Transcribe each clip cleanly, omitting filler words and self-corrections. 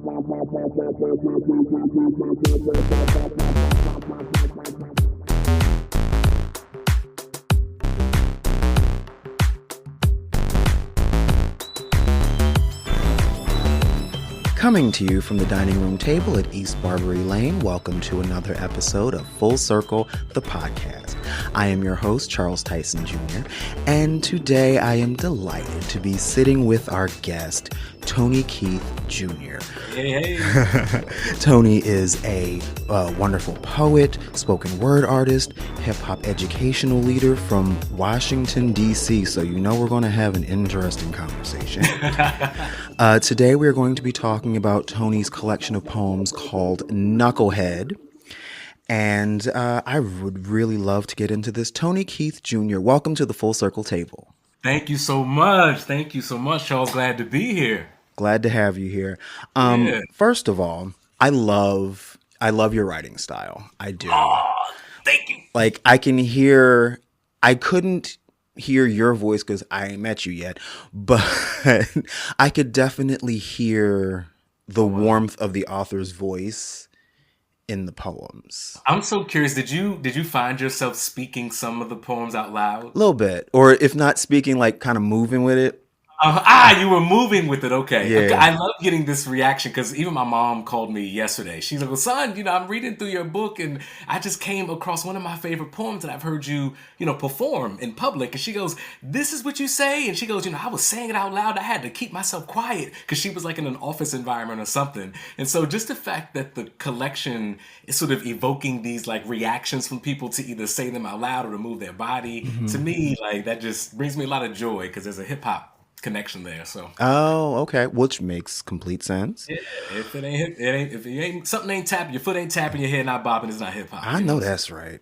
Coming to you from the dining room table at East Barbary Lane, welcome to another episode of Full Circle, the podcast. I am your host, Charles Tyson Jr., and today I am delighted to be sitting with our guest, Tony Keith Jr. Hey. Tony is a wonderful poet, spoken word artist, hip-hop educational leader from Washington, D.C., so you know we're going to have an interesting conversation. Today we're going to be talking about Tony's collection of poems called Knucklehead, and I would really love to get into this. Tony Keith Jr., welcome to the Full Circle table. Thank you so much, Charles. Glad to be here. Glad to have you here. Yeah. First of all, I love your writing style. I do. Oh, thank you. Like I couldn't hear your voice because I ain't met you yet, but I could definitely hear the warmth of the author's voice in the poems. I'm so curious. Did you find yourself speaking some of the poems out loud? A little bit, or if not speaking, like kind of moving with it. You were moving with it. Okay. Yeah. I love getting this reaction because even my mom called me yesterday. She's like, well, son, I'm reading through your book and I just came across one of my favorite poems that I've heard you, perform in public. And she goes, this is what you say? And she goes, I was saying it out loud. I had to keep myself quiet because she was like in an office environment or something. And so just the fact that the collection is sort of evoking these like reactions from people to either say them out loud or to move their body, to me, like that just brings me a lot of joy because there's a hip hop connection there. So okay, which makes complete sense. Yeah, if something ain't tapping, your foot ain't tapping, your head not bobbing, it's not hip hop. I know that's right.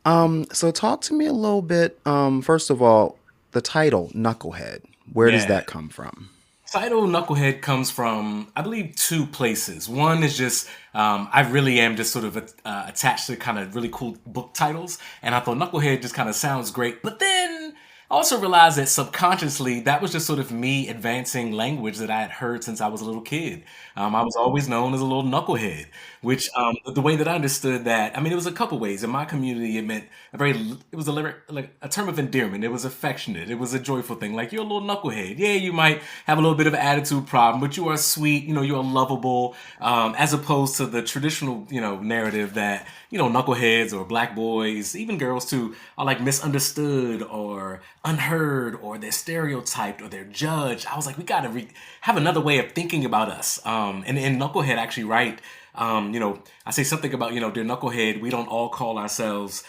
So talk to me a little bit. First of all, the title Knucklehead. Where does that come from? Title Knucklehead comes from, I believe, two places. One is just I really am just sort of attached to kind of really cool book titles, and I thought Knucklehead just kind of sounds great, but then I also realized that subconsciously that was just sort of me advancing language that I had heard since I was a little kid. I was always known as a little knucklehead, which the way that I understood that, it was a couple ways. In my community, it meant it was a term of endearment. It was affectionate. It was a joyful thing. Like, you're a little knucklehead. Yeah, you might have a little bit of an attitude problem, but you are sweet. You're lovable, as opposed to the traditional, narrative that, knuckleheads or black boys, even girls too, are like misunderstood or unheard, or they're stereotyped or they're judged. I was like, we got to have another way of thinking about us. And in Knucklehead, actually write, I say something about, dear Knucklehead, we don't all call ourselves,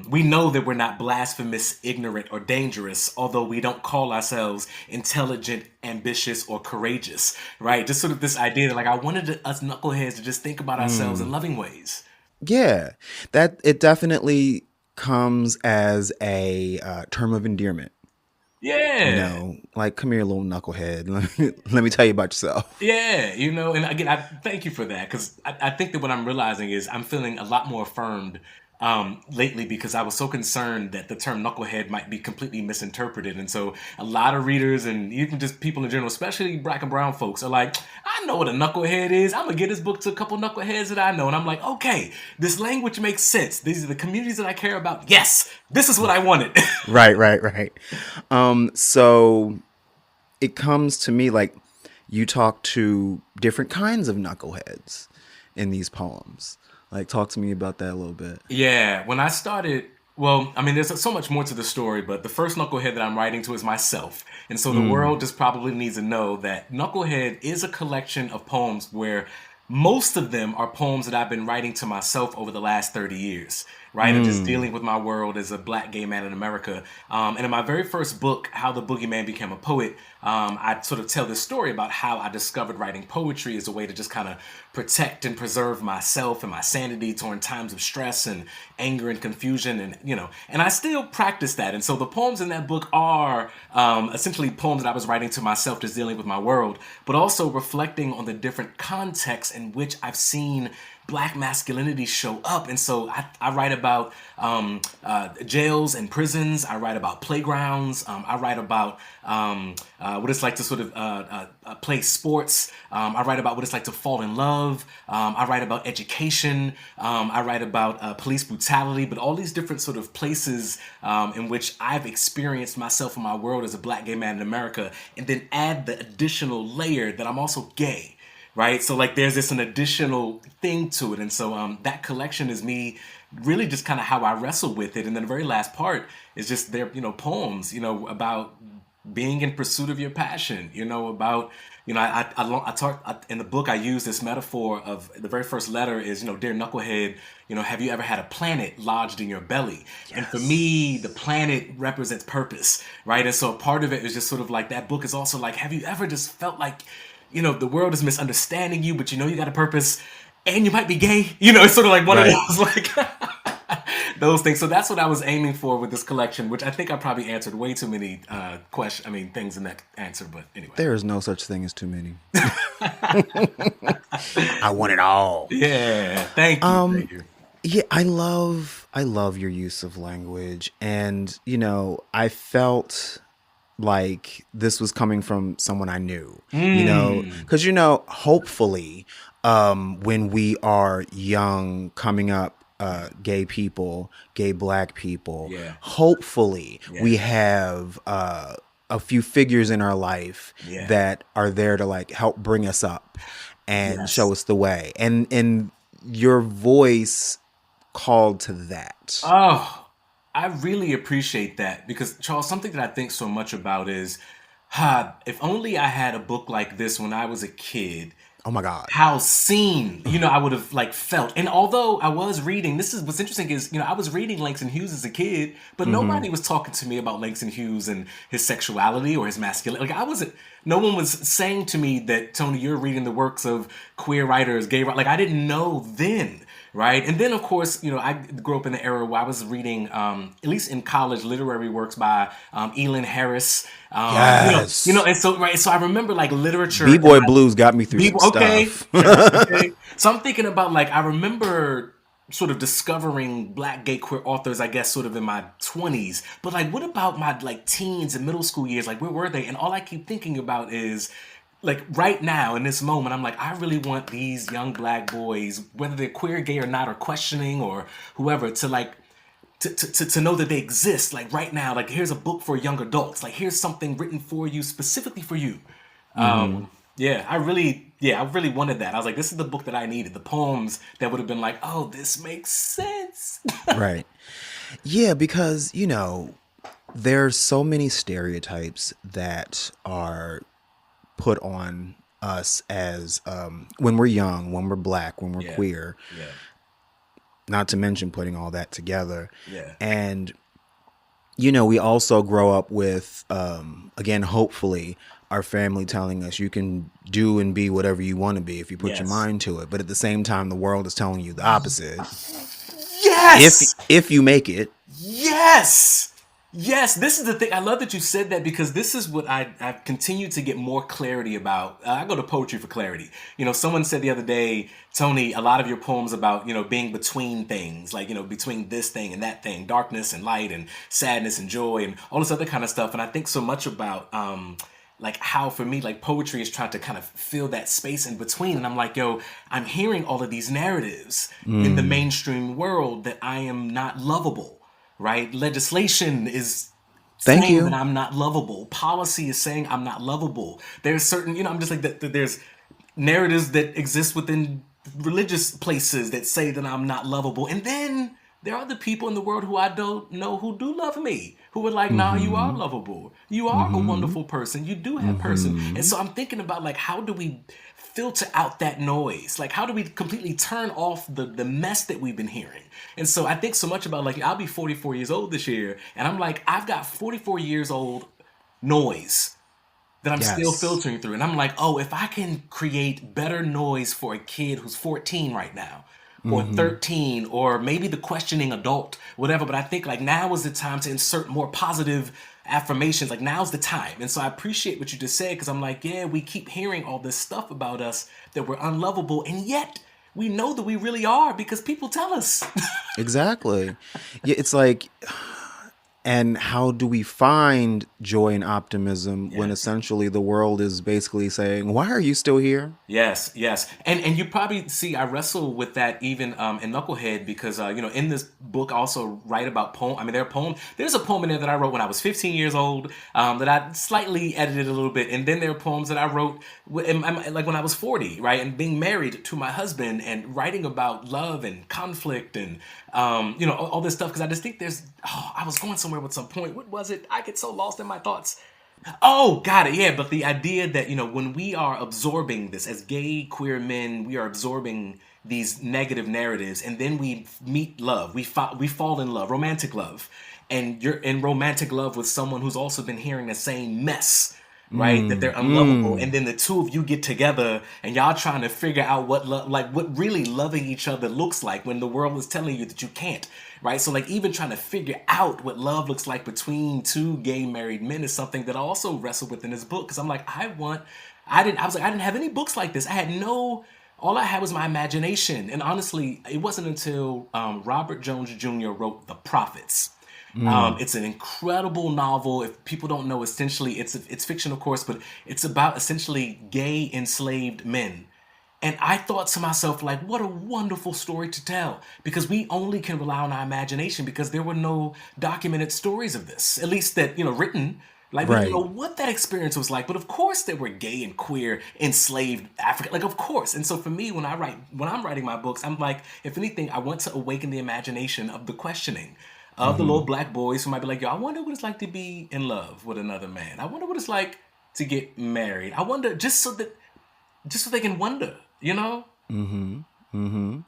we know that we're not blasphemous, ignorant, or dangerous, although we don't call ourselves intelligent, ambitious, or courageous, right? Just sort of this idea that, like, I wanted us knuckleheads to just think about ourselves in loving ways. Yeah, that it definitely comes as a term of endearment. Yeah. Like, come here, little knucklehead. Let me tell you about yourself. Yeah, and again, I thank you for that, because I think that what I'm realizing is I'm feeling a lot more affirmed lately, because I was so concerned that the term knucklehead might be completely misinterpreted. And so a lot of readers and even just people in general, especially black and brown folks, are like, I know what a knucklehead is. I'm going to get this book to a couple knuckleheads that I know. And I'm like, okay, this language makes sense. These are the communities that I care about. Yes, this is what I wanted. Right. So it comes to me like you talk to different kinds of knuckleheads in these poems. Like, talk to me about that a little bit. Yeah, when I started, there's so much more to the story, but the first knucklehead that I'm writing to is myself. And so the world just probably needs to know that Knucklehead is a collection of poems where most of them are poems that I've been writing to myself over the last 30 years, right? And just dealing with my world as a black gay man in America. And in my very first book, How the Boogeyman Became a Poet, I sort of tell this story about how I discovered writing poetry as a way to just kind of protect and preserve myself and my sanity during times of stress and anger and confusion, and I still practice that. And so the poems in that book are essentially poems that I was writing to myself, just dealing with my world, but also reflecting on the different contexts in which I've seen black masculinity show up. And so I write about jails and prisons. I write about playgrounds. I write about what it's like to sort of play sports. I write about what it's like to fall in love. I write about education. I write about police brutality, but all these different sort of places in which I've experienced myself in my world as a black gay man in America, and then add the additional layer that I'm also gay. Right, so like there's an additional thing to it, and so that collection is me really just kind of how I wrestle with it, and then the very last part is just their poems, about being in pursuit of your passion, about I talk in the book. I use this metaphor of the very first letter is dear Knucklehead, have you ever had a planet lodged in your belly? Yes. And for me, the planet represents purpose, right? And so a part of it is just sort of like that book is also like, have you ever just felt like the world is misunderstanding you, but you got a purpose, and you might be gay. It's sort of like one of those like those things. So that's what I was aiming for with this collection, which I think I probably answered way too many things in that answer. But anyway, there is no such thing as too many. I want it all. Yeah, thank you. Thank you. Yeah, I love your use of language, and I felt like this was coming from someone I knew, because hopefully when we are young, coming up, gay people, gay black people, hopefully we have a few figures in our life that are there to like help bring us up and show us the way, and your voice called to that. Oh, I really appreciate that, because Charles, something that I think so much about is, if only I had a book like this when I was a kid. Oh my God. How seen, I would have like felt. And although I was reading, this is what's interesting is, I was reading Langston Hughes as a kid, but nobody was talking to me about Langston Hughes and his sexuality or his masculinity. Like no one was saying to me that, Tony, you're reading the works of queer writers, gay writers. Like I didn't know then. Right. And then, of course, I grew up in the era where I was reading, at least in college, literary works by Elin Harris. Yes. And so, right. So I remember like literature. B-Boy Blues got me through some stuff. Okay. So I'm thinking about like, I remember sort of discovering black gay queer authors, I guess, sort of in my 20s. But like, what about my like teens and middle school years? Like, where were they? And all I keep thinking about is, like right now in this moment, I'm like, I really want these young black boys, whether they're queer, gay or not, or questioning or whoever, to like, to know that they exist. Like right now, like here's a book for young adults. Like here's something written for you, specifically for you. I really wanted that. I was like, this is the book that I needed. The poems that would have been like, oh, this makes sense. Right. Yeah, because, there's so many stereotypes that are put on us as when we're young, when we're black, when we're queer, not to mention putting all that together. And we also grow up with again, hopefully our family telling us you can do and be whatever you want to be if you put your mind to it, but at the same time the world is telling you the opposite. If you make it. Yes, this is the thing. I love that you said that, because this is what I've continued to get more clarity about. I go to poetry for clarity. Someone said the other day, Tony, a lot of your poems about, being between things, like, between this thing and that thing, darkness and light and sadness and joy and all this other kind of stuff. And I think so much about like how for me, like poetry is trying to kind of fill that space in between. And I'm like, I'm hearing all of these narratives in the mainstream world that I am not lovable. Right? Legislation is saying that I'm not lovable. Policy is saying I'm not lovable. There's certain, I'm just like that. There's narratives that exist within religious places that say that I'm not lovable. And then there are the people in the world who I don't know who do love me, who are like, nah, you are lovable. You are a wonderful person. You do have person. And so I'm thinking about like, how do we filter out that noise? Like, how do we completely turn off the mess that we've been hearing? And so I think so much about like, I'll be 44 years old this year. And I'm like, I've got 44 years old noise that I'm still filtering through. And I'm like, oh, if I can create better noise for a kid who's 14 right now, or 13, or maybe the questioning adult, whatever. But I think like now is the time to insert more positive affirmations. Like now's the time. And so I appreciate what you just said, because I'm like, we keep hearing all this stuff about us that we're unlovable, and yet we know that we really are because people tell us. Exactly. Yeah, it's like, and how do we find joy and optimism when Yes. essentially the world is basically saying, "Why are you still here?" Yes, yes, and you probably see I wrestle with that even in Knucklehead because in this book I also write about poem. I mean, there are poems. There's a poem in there that I wrote when I was 15 years old that I slightly edited a little bit, and then there are poems that I wrote like when I was 40, right, and being married to my husband and writing about love and conflict and all this stuff because I just think I was going somewhere with some point. What was it? I get so lost in my thoughts. Oh, got it. Yeah, but the idea that, when we are absorbing this as gay, queer men, we are absorbing these negative narratives and then we meet love. We fall in love, romantic love. And you're in romantic love with someone who's also been hearing the same mess, right? That they're Mm, unlovable. And mm. then the two of you get together and y'all trying to figure out what really loving each other looks like when the world is telling you that you can't, right? So like even trying to figure out what love looks like between two gay married men is something that I also wrestle with in this book because I'm like, I didn't have any books like this. All I had was my imagination. And honestly, it wasn't until Robert Jones Jr. wrote The Prophets. Mm. It's an incredible novel. If people don't know, essentially, it's fiction, of course, but it's about essentially gay enslaved men. And I thought to myself, like, what a wonderful story to tell. Because we only can rely on our imagination because there were no documented stories of this, at least that, written. Like, we don't know Right. what that experience was like. But of course, there were gay and queer enslaved African, like, of course. And so for me, when I'm writing my books, I'm like, if anything, I want to awaken the imagination of the questioning of the little Hmm. black boys who might be like, yo, I wonder what it's like to be in love with another man. I wonder what it's like to get married. I wonder just so they can wonder, you know? Hmm. Hmm.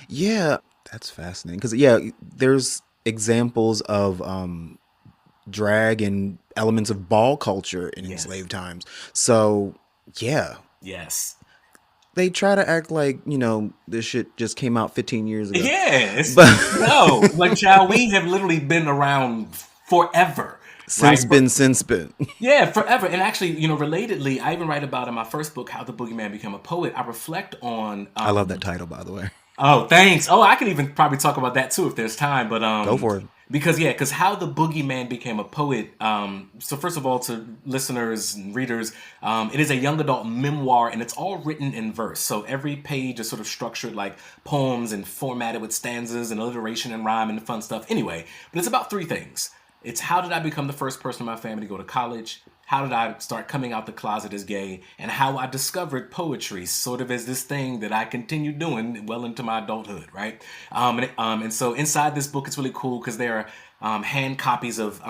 Yeah, that's fascinating because yeah, there's examples of drag and elements of ball culture in Yes. enslaved times. So yeah, Yes. they try to act like this shit just came out 15 years ago, Yeah, but no, like child, we have literally been around forever, right? since been. Yeah, forever. And actually, relatedly, I even write about in my first book, How the Boogeyman Became a Poet. I reflect on I love that title, by the way. oh, thanks. Oh, I can even probably talk about that too if there's time. But Go for it. because how the boogeyman became a poet. So first of all, to listeners and readers, it is a young adult memoir, and it's all written in verse. So every page is sort of structured like poems and formatted with stanzas and alliteration and rhyme and fun stuff. Anyway, but it's about three things. It's how did I become the first person in my family to go to college? How did I start coming out the closet as gay? And how I discovered poetry sort of as this thing that I continued doing well into my adulthood, right? And so inside this book, it's really cool because there are hand copies of,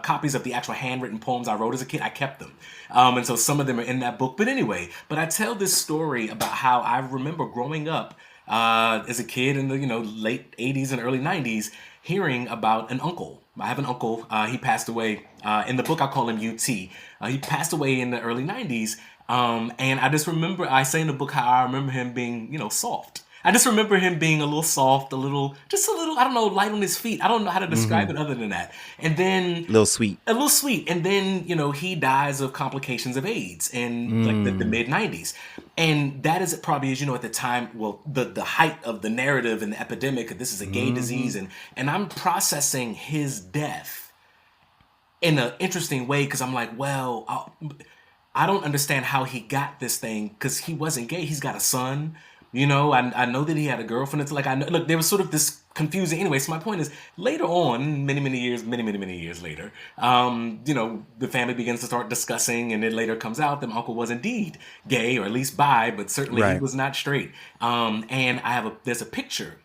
copies of the actual handwritten poems I wrote as a kid. I kept them. And so some of them are in that book. But anyway, but I tell this story about how I remember growing up as a kid in the late 80s and early 90s hearing about an uncle. I have an uncle. He passed away. In the book, I call him UT. He passed away in the early 90s. And I just remember, I say in the book how I remember him being, soft. I just remember him being a little soft, just a little, I don't know, light on his feet. I don't know how to describe Hmm. it other than that. And then Little sweet. a little sweet. And then, he dies of complications of AIDS in like the Mm. mid 90s. And that is probably, as you know, at the time, well, the height of the narrative and the epidemic of this is a gay Hmm. disease. And I'm processing his death in an interesting way because I'm like, well, I don't understand how he got this thing because he wasn't gay. He's got a son. I know that he had a girlfriend. It's like I know. Look, there was sort of this confusing. Anyway, so my point is, later on, many years later, the family begins to start discussing, and it later comes out that my uncle was indeed gay, or at least bi, but certainly he Right. was not straight. And there's a picture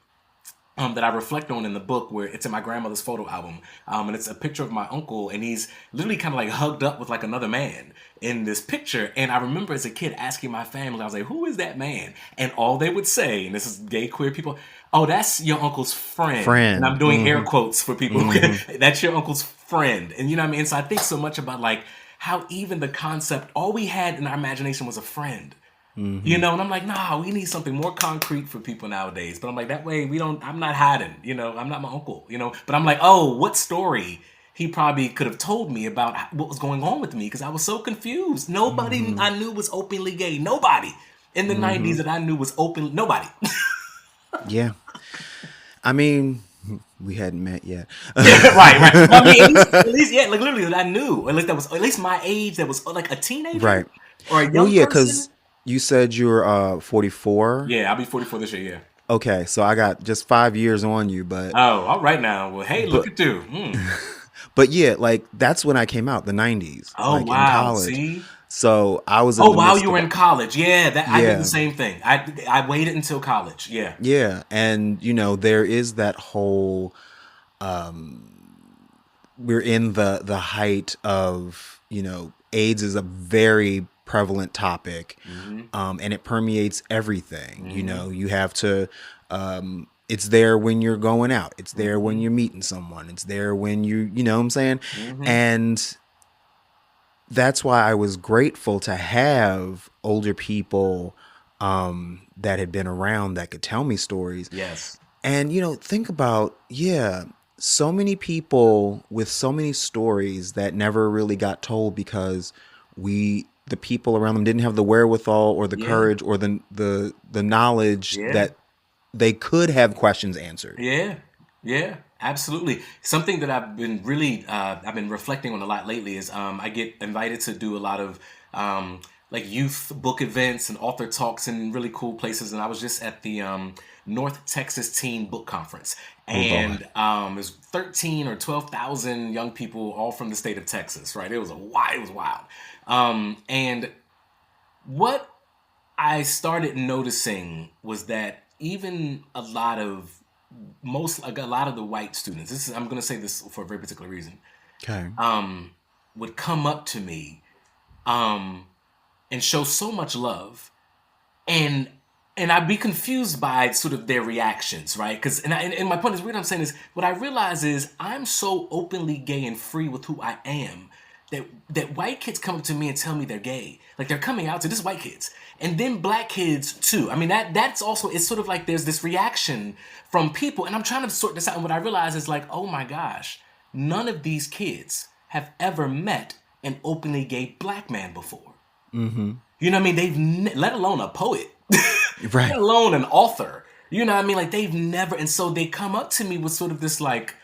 that I reflect on in the book where it's in my grandmother's photo album. And it's a picture of my uncle and he's literally kind of like hugged up with like another man in this picture. And I remember as a kid asking my family, I was like, who is that man? And all they would say, and this is gay queer people, oh, that's your uncle's friend. And I'm Friend. doing air Hmm. quotes for people. Hmm. That's your uncle's friend. And you know what I mean? So I think so much about like how even the concept, all we had in our imagination was a friend. Hmm. And I'm like, nah, we need something more concrete for people nowadays. But I'm like, that way I'm not hiding, I'm not my uncle, But I'm like, oh, what story he probably could have told me about what was going on with me because I was so confused. Nobody Hmm. I knew was openly gay. Nobody. in the '90s that I knew was open. Nobody. Yeah. I mean, we hadn't met yet. Right, right. Well, I mean, at least, yeah, like literally, that I knew, or at least that was at least my age. That was like a teenager Right. or a Well, young yeah, person. because you said you're 44. Yeah, I'll be 44 this year. Yeah. Okay, so I got just 5 years on you, Oh, all right now. Well, hey, look but at you. Hmm. but yeah, like that's when I came out, the '90s, Oh like in wow. college. See. So I was in Oh the wow, midst you were of in college. Yeah, that I did the yeah, same thing. I waited until college. Yeah. yeah, and there is that whole we're in the height of AIDS is a very prevalent topic, Mm-hmm. and it permeates everything. Mm-hmm. You have to it's there when you're going out, it's there when Mm-hmm. you're meeting someone, it's there when you know what I'm saying. Mm-hmm. And that's why I was grateful to have older people that had been around that could tell me stories. Yes. And think about, yeah, so many people with so many stories that never really got told because the people around them didn't have the wherewithal or the Yeah. courage or the knowledge Yeah. that they could have questions answered. Yeah, yeah, absolutely. Something that I've been reflecting on a lot lately is I get invited to do a lot of like youth book events and author talks in really cool places. And I was just at the North Texas Teen Book Conference, Oh Lord. and there's 13 or 12,000 young people all from the state of Texas. Right, it was wild. And what I started noticing was that even a lot of the white students, I'm going to say this for a very particular reason, Okay. would come up to me um, and show so much love, and I'd be confused by sort of their reactions, right? Because and my point is, what I'm saying is, what I realize is I'm so openly gay and free with who I am that white kids come up to me and tell me they're gay, like they're coming out to this white kids, and then black kids too. I mean that's also, it's sort of like there's this reaction from people, and I'm trying to sort this out. And what I realize is like, oh my gosh, none of these kids have ever met an openly gay black man before. You know what I mean? Let alone a poet, let Right. alone an author. You know what I mean? Like they've never, and so they come up to me with sort of this like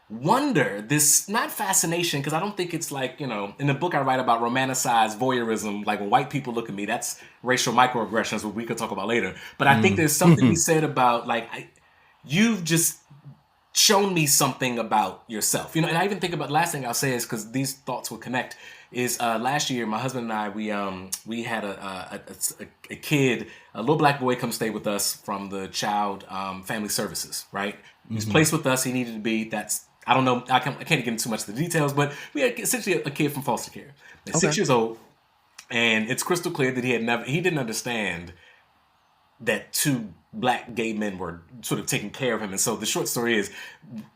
wonder, this not fascination, because I don't think it's like, in the book I write about romanticized voyeurism, like when white people look at me, that's racial microaggressions, what we could talk about later. But I think there's something to be said about like, you've just shown me something about yourself. And I even think about, last thing I'll say is, because these thoughts will connect, is last year my husband and I, we had a kid, a little black boy, come stay with us from the child family services, right? He was placed with us. He needed to be. I don't know. I can't get into too much of the details, but we had essentially a kid from foster care. At Okay. 6 years old, and it's crystal clear that he didn't understand that two black gay men were sort of taking care of him. And so the short story is,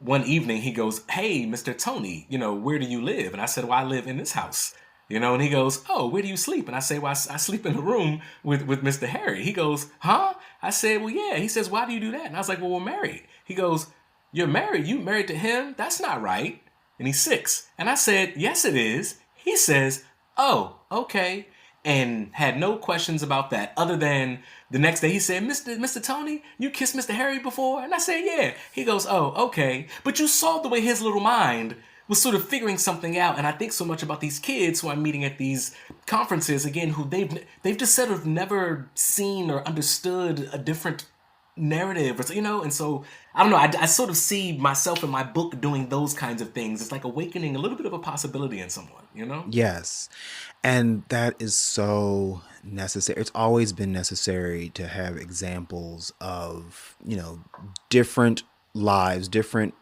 one evening he goes, "Hey, Mr. Tony, where do you live?" And I said, "Well, I live in this house." And he goes, "Oh, where do you sleep?" And I say, "Well, I sleep in the room with Mr. Harry." He goes, "Huh?" I said, "Well, yeah." He says, "Why do you do that?" And I was like, "Well, we're married." He goes, "You're married? You married to him? That's not right." And he's 6. And I said, "Yes, it is." He says, "Oh, okay." And had no questions about that, other than the next day he said, Mr. Tony, you kissed Mr. Harry before?" And I said, "Yeah." He goes, "Oh, okay." But you saw the way his little mind was sort of figuring something out. And I think so much about these kids who I'm meeting at these conferences, again, who they've just sort of never seen or understood a different narrative, and so I don't know. I sort of see myself in my book doing those kinds of things. It's like awakening a little bit of a possibility in someone. Yes. And that is so necessary. It's always been necessary to have examples of, different lives, different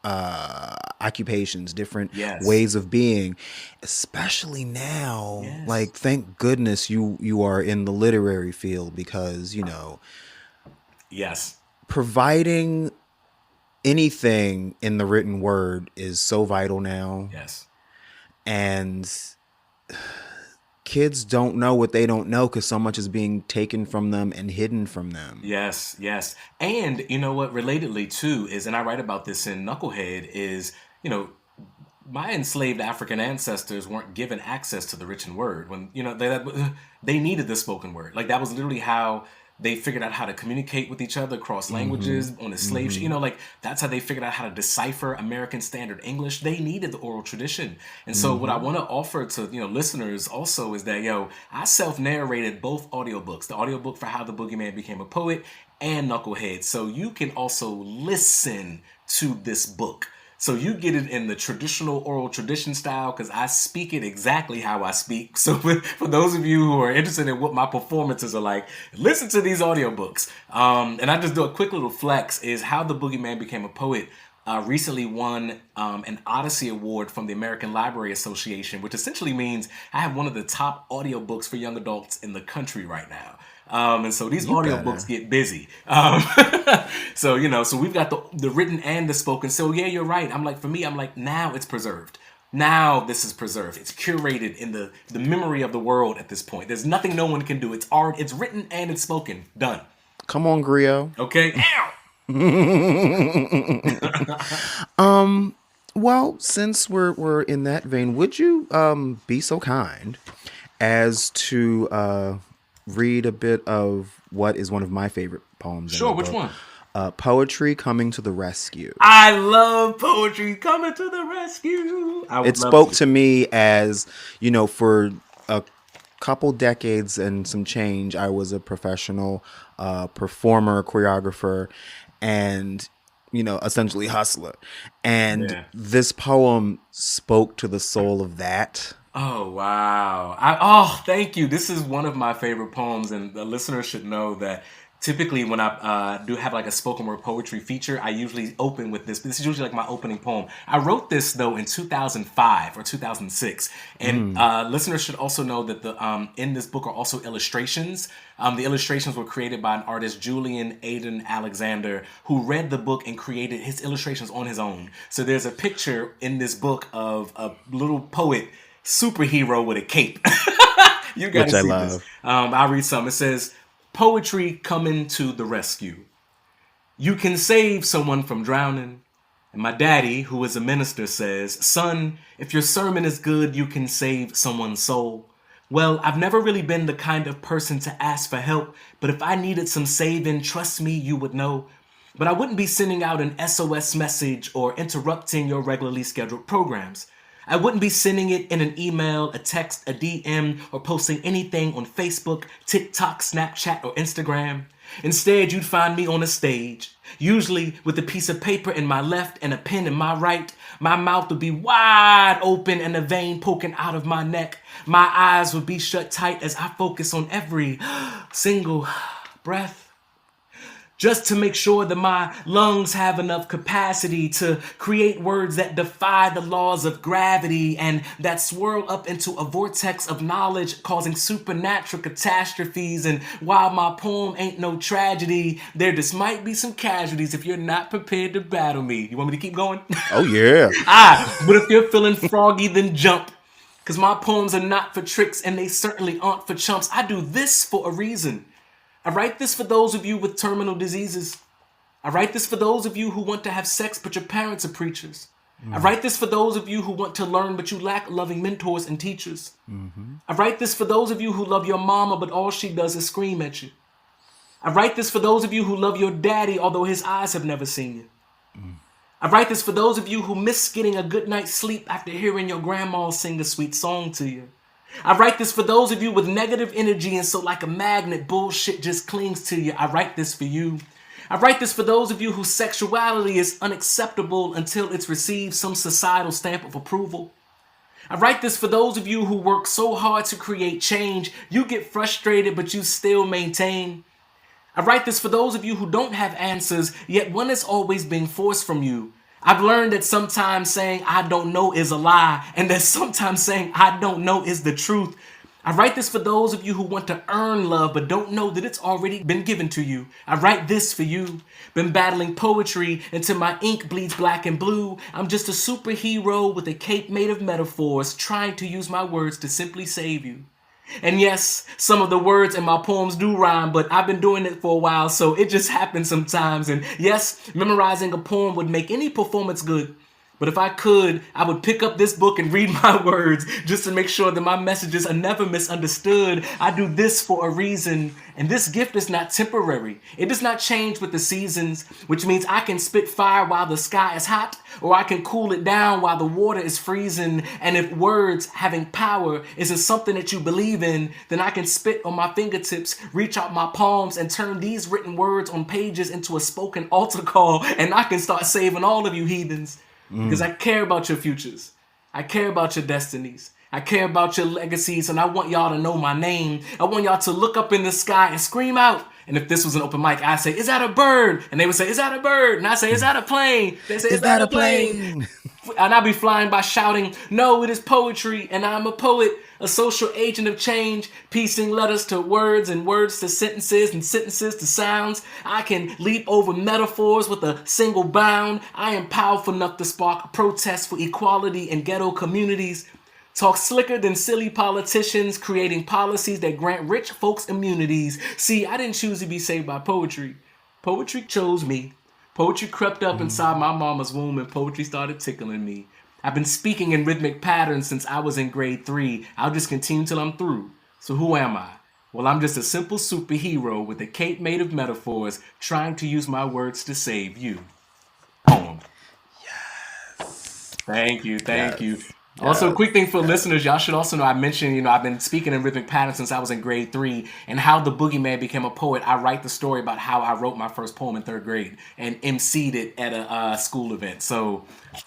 occupations, different Yes. ways of being, especially now. Yes. Like, thank goodness you are in the literary field because, Yes. providing anything in the written word is so vital now. Yes. And kids don't know what they don't know because so much is being taken from them and hidden from them. Yes. Yes. And you know what? Relatedly too is, and I write about this in Knucklehead, is you know my enslaved African ancestors weren't given access to the written word. When they needed the spoken word. Like that was literally how they figured out how to communicate with each other across languages on the slave ship. Like that's how they figured out how to decipher American Standard English. They needed the oral tradition. And so what I want to offer to listeners also is that I self-narrated both audiobooks, the audiobook for How the Boogeyman Became a Poet and Knucklehead. So you can also listen to this book. So you get it in the traditional oral tradition style because I speak it exactly how I speak. So for those of you who are interested in what my performances are like, listen to these audiobooks. And I just do a quick little flex is How the Boogeyman Became a Poet. Recently won an Odyssey Award from the American Library Association, which essentially means I have one of the top audiobooks for young adults in the country right now. And so these audiobooks get busy. So we've got the written and the spoken. So yeah, you're right. For me, now it's preserved. Now this is preserved. It's curated in the memory of the world at this point. There's nothing no one can do. It's art. It's written and it's spoken. Done. Come on, Griot. Okay. Well, since we're in that vein, would you be so kind as to read a bit of what is one of my favorite poems? Sure, which one? Poetry Coming to the Rescue. I love Poetry Coming to the Rescue. It spoke to me as, for a couple decades and some change, I was a professional performer, choreographer, and essentially hustler. And this poem spoke to the soul of that. Oh, wow. Thank you. This is one of my favorite poems, and the listeners should know that typically when I do have like a spoken word poetry feature, I usually open with this. This is usually like my opening poem. I wrote this, though, in 2005 or 2006. And listeners should also know that the in this book are also illustrations. The illustrations were created by an artist, Julian Aiden Alexander, who read the book and created his illustrations on his own. So there's a picture in this book of a little poet superhero with a cape. You gotta see this. I'll read some. It says, "Poetry coming to the rescue. You can save someone from drowning. And my daddy, who is a minister, says, son, if your sermon is good, you can save someone's soul. Well, I've never really been the kind of person to ask for help, but if I needed some saving, trust me, you would know. But I wouldn't be sending out an SOS message or interrupting your regularly scheduled programs. I wouldn't be sending it in an email, a text, a DM, or posting anything on Facebook, TikTok, Snapchat, or Instagram. Instead, you'd find me on a stage, usually with a piece of paper in my left and a pen in my right. My mouth would be wide open and a vein poking out of my neck. My eyes would be shut tight as I focus on every single breath. Just to make sure that my lungs have enough capacity to create words that defy the laws of gravity and that swirl up into a vortex of knowledge, causing supernatural catastrophes. And while my poem ain't no tragedy, there just might be some casualties if you're not prepared to battle me. You want me to keep going? Oh, yeah. But if you're feeling froggy, then jump. Because my poems are not for tricks and they certainly aren't for chumps. I do this for a reason. I write this for those of you with terminal diseases. I write this for those of you who want to have sex but your parents are preachers. I write this for those of you who want to learn but you lack loving mentors and teachers. I write this for those of you who love your mama but all she does is scream at you. I write this for those of you who love your daddy although his eyes have never seen you. I write this for those of you who miss getting a good night's sleep after hearing your grandma sing a sweet song to you. I write this for those of you with negative energy and so like a magnet, bullshit just clings to you. I write this for you. I write this for those of you whose sexuality is unacceptable until it's received some societal stamp of approval. I write this for those of you who work so hard to create change, you get frustrated but you still maintain. I write this for those of you who don't have answers, yet one is always being forced from you. I've learned that sometimes saying I don't know is a lie, and that sometimes saying I don't know is the truth. I write this for those of you who want to earn love but don't know that it's already been given to you. I write this for you. Been battling poetry until my ink bleeds black and blue. I'm just a superhero with a cape made of metaphors, trying to use my words to simply save you. And yes, some of the words in my poems do rhyme, but I've been doing it for a while, so it just happens sometimes. And yes, memorizing a poem would make any performance good. But if I could, I would pick up this book and read my words just to make sure that my messages are never misunderstood. I do this for a reason, and this gift is not temporary. It does not change with the seasons, which means I can spit fire while the sky is hot, or I can cool it down while the water is freezing. And if words having power isn't something that you believe in, then I can spit on my fingertips, reach out my palms, and turn these written words on pages into a spoken altar call, and I can start saving all of you heathens. Because I care about your futures. I care about your destinies. I care about your legacies, and I want y'all to know my name. I want y'all to look up in the sky and scream out. And if this was an open mic, I'd say, "Is that a bird?" And they would say, "Is that a bird?" And I'd say, "Is that a plane?" They say, "Is that a plane?" And I'd be flying by shouting, "No, it is poetry, and I'm a poet, a social agent of change, piecing letters to words and words to sentences and sentences to sounds. I can leap over metaphors with a single bound. I am powerful enough to spark protests for equality in ghetto communities. Talk slicker than silly politicians, creating policies that grant rich folks immunities. See, I didn't choose to be saved by poetry. Poetry chose me. Poetry crept up inside my mama's womb, and poetry started tickling me. I've been speaking in rhythmic patterns since I was in grade 3. I'll just continue till I'm through. So who am I? Well, I'm just a simple superhero with a cape made of metaphors, trying to use my words to save you. Poem. Thank you, thank you. Also, quick thing for listeners, y'all should also know I mentioned, I've been speaking in rhythmic patterns since I was in grade 3, and how the boogeyman became a poet. I write the story about how I wrote my first poem in 3rd grade and emceed it at a school event. So,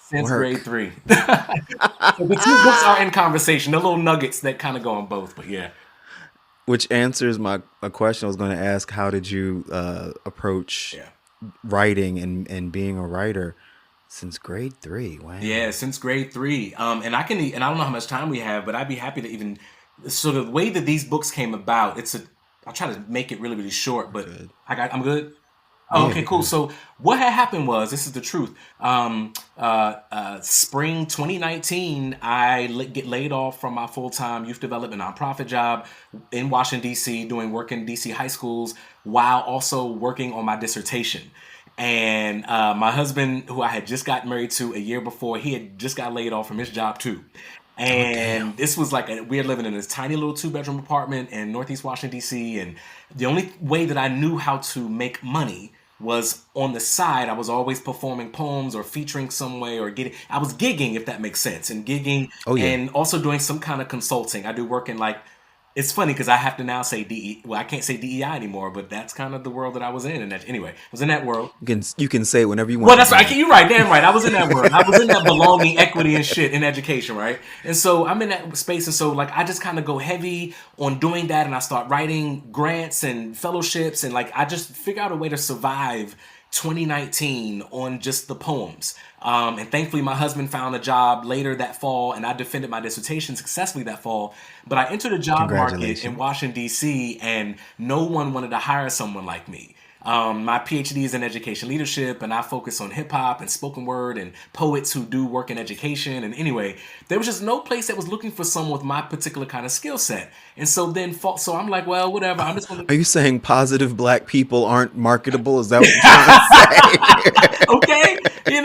since grade 3. So the two books are in conversation. The little nuggets that kind of go on both, but yeah. Which answers a question I was going to ask. How did you approach Yeah. writing and being a writer since grade 3? Wow. Yeah, since grade 3. And I don't know how much time we have, but I'd be happy to even sort of the way that these books came about. I'll try to make it really, really short, but Good. I'm good. Oh, okay, cool. So what had happened was, this is the truth. Spring 2019, I get laid off from my full-time youth development nonprofit job in Washington, D.C., doing work in D.C. high schools while also working on my dissertation. And my husband, who I had just got married to a year before, he had just got laid off from his job too. And this was like we were living in this tiny little 2-bedroom apartment in Northeast Washington, D.C. And the only way that I knew how to make money was on the side. I was always performing poems or featuring some way or I was gigging, if that makes sense, and gigging and also doing some kind of consulting. I do work in it's funny because I have to now say DE. Well, I can't say DEI anymore, but that's kind of the world that I was in. And anyway, I was in that world. You can say it whenever you want. Well, that's right. You're right. Damn right. I was in that world. I was in that belonging, equity, and shit in education, right? And so I'm in that space, and so I just kind of go heavy on doing that, and I start writing grants and fellowships, and I just figure out a way to survive 2019 on just the poems. And thankfully, my husband found a job later that fall, and I defended my dissertation successfully that fall. But I entered a job market in Washington, D.C., and no one wanted to hire someone like me. My PhD is in education leadership, and I focus on hip hop and spoken word and poets who do work in education. And anyway, there was just no place that was looking for someone with my particular kind of skill set. And so I'm like, well, whatever. I'm just going to. Are you saying positive black people aren't marketable? Is that what you're trying to say? Okay.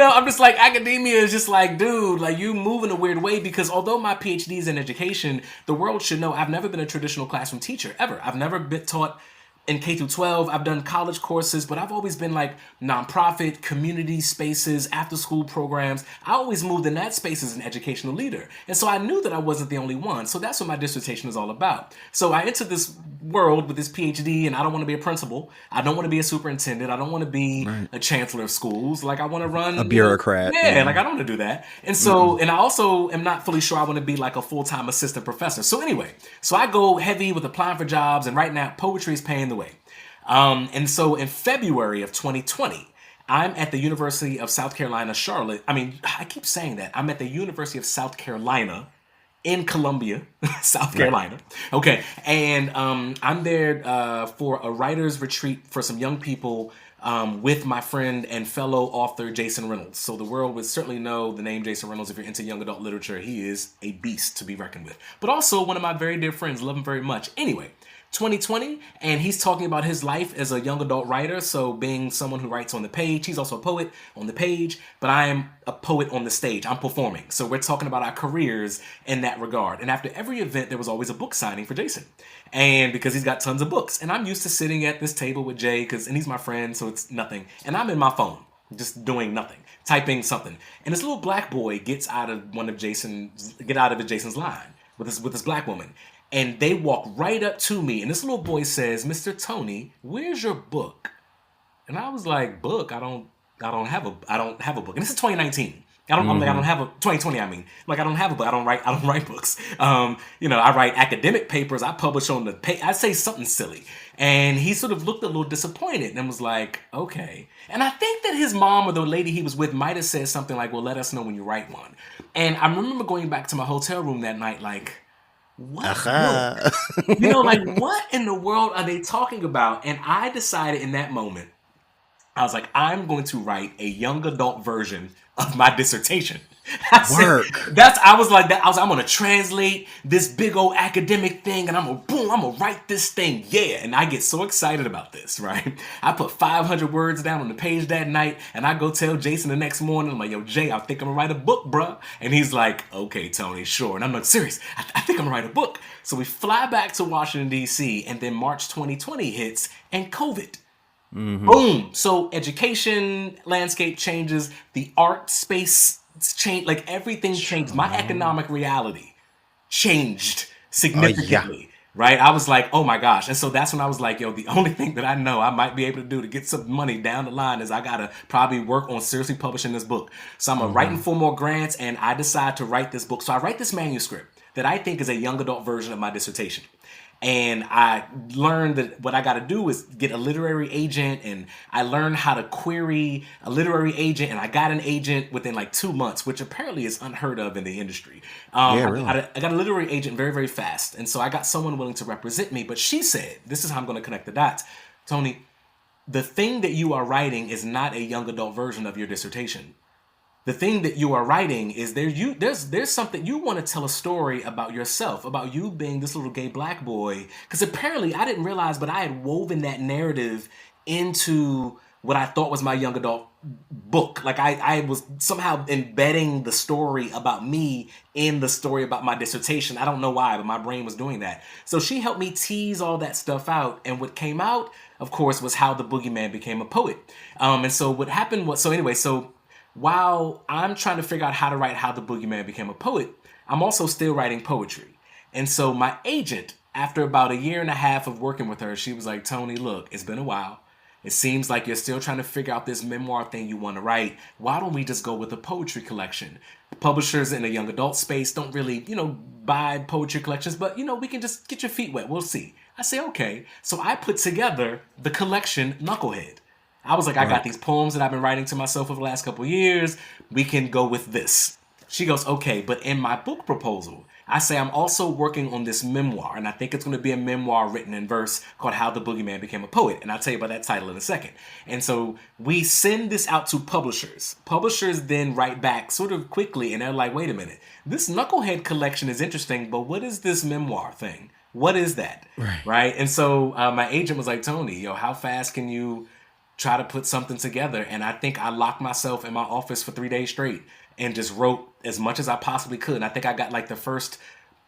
I'm just like, academia is just like, dude, you move in a weird way, because although my PhD is in education, the world should know I've never been a traditional classroom teacher ever. I've never been taught in K through 12. I've done college courses, but I've always been nonprofit, community spaces, after school programs. I always moved in that space as an educational leader. And so I knew that I wasn't the only one. So that's what my dissertation is all about. So I entered this world with this PhD, and I don't want to be a principal. I don't want to be a superintendent. I don't want to be a chancellor of schools. I want to run a bureaucrat. I don't want to do that. And so, and I also am not fully sure I want to be a full-time assistant professor. So anyway, so I go heavy with applying for jobs, and right now poetry is paying the way. And so in February of 2020, I'm at the University of South Carolina, Charlotte. I keep saying that. I'm at the University of South Carolina in Columbia, South Carolina. Okay. And I'm there for a writer's retreat for some young people with my friend and fellow author Jason Reynolds. So the world would certainly know the name Jason Reynolds if you're into young adult literature. He is a beast to be reckoned with. But also one of my very dear friends. Love him very much. Anyway, 2020, and he's talking about his life as a young adult writer. So being someone who writes on the page, he's also a poet on the page, but I am a poet on the stage. I'm performing. So we're talking about our careers in that regard. And after every event, there was always a book signing for Jason. And because he's got tons of books. And I'm used to sitting at this table with Jay, and he's my friend, so it's nothing. And I'm in my phone, just doing nothing, typing something. And this little black boy gets out of Jason's line with this black woman. And they walk right up to me, and this little boy says, "Mr. Tony, where's your book?" And I was like, "Book? I don't have a book." And this is 2019. I don't have a 2020. I mean, like, I don't have a book. I don't write books. I write academic papers. I publish on the page. I say something silly, and he sort of looked a little disappointed and was like, "Okay." And I think that his mom or the lady he was with might have said something like, "Well, let us know when you write one." And I remember going back to my hotel room that night, like, what? What in the world are they talking about? And I decided in that moment, I was like, I'm going to write a young adult version of my dissertation. I was like, I'm going to translate this big old academic thing, and I'm going to write this thing. Yeah. And I get so excited about this, right? I put 500 words down on the page that night, and I go tell Jason the next morning, I'm like, "Yo, Jay, I think I'm going to write a book, bruh." And he's like, "Okay, Tony, sure." And I'm like, "Serious, I think I'm going to write a book." So we fly back to Washington, D.C., and then March 2020 hits, and COVID. Mm-hmm. Boom. So education landscape changes, the art space changed, like everything changed. My economic reality changed significantly. Right? I was like, oh my gosh. And so that's when I was like, yo, the only thing that I know I might be able to do to get some money down the line is I gotta probably work on seriously publishing this book. So I'm writing for more grants, and I decide to write this book. So I write this manuscript that I think is a young adult version of my dissertation. And I learned that what I got to do is get a literary agent, and I learned how to query a literary agent, and I got an agent within like 2 months, which apparently is unheard of in the industry. Really? I got a literary agent very, very fast. And so I got someone willing to represent me, but she said, this is how I'm going to connect the dots. "Tony, the thing that you are writing is not a young adult version of your dissertation. The thing that you are writing is there's something you want to tell a story about yourself, about you being this little gay black boy." Because apparently I didn't realize, but I had woven that narrative into what I thought was my young adult book. Like I was somehow embedding the story about me in the story about my dissertation. I don't know why, but my brain was doing that. So she helped me tease all that stuff out. And what came out, of course, was how the boogeyman became a poet. And so what happened was, so while I'm trying to figure out how to write how the boogeyman became a poet, I'm also still writing poetry. And so my agent, after about a year and a half of working with her, she was like, "Tony, look, it's been a while. It seems like you're still trying to figure out this memoir thing you want to write. Why don't we just go with a poetry collection? Publishers in the young adult space don't really, buy poetry collections, but, we can just get your feet wet. We'll see." I say, okay. So I put together the collection Knucklehead. I was like, I got these poems that I've been writing to myself over the last couple of years. We can go with this. She goes, okay, but in my book proposal, I say I'm also working on this memoir, and I think it's going to be a memoir written in verse called How the Boogeyman Became a Poet, and I'll tell you about that title in a second. And so we send this out to publishers. Publishers then write back sort of quickly, and they're like, wait a minute, this Knucklehead collection is interesting, but what is this memoir thing? What is that? Right? And so my agent was like, "Tony, how fast can you try to put something together?" And I think I locked myself in my office for 3 days straight and just wrote as much as I possibly could. And I think I got like the first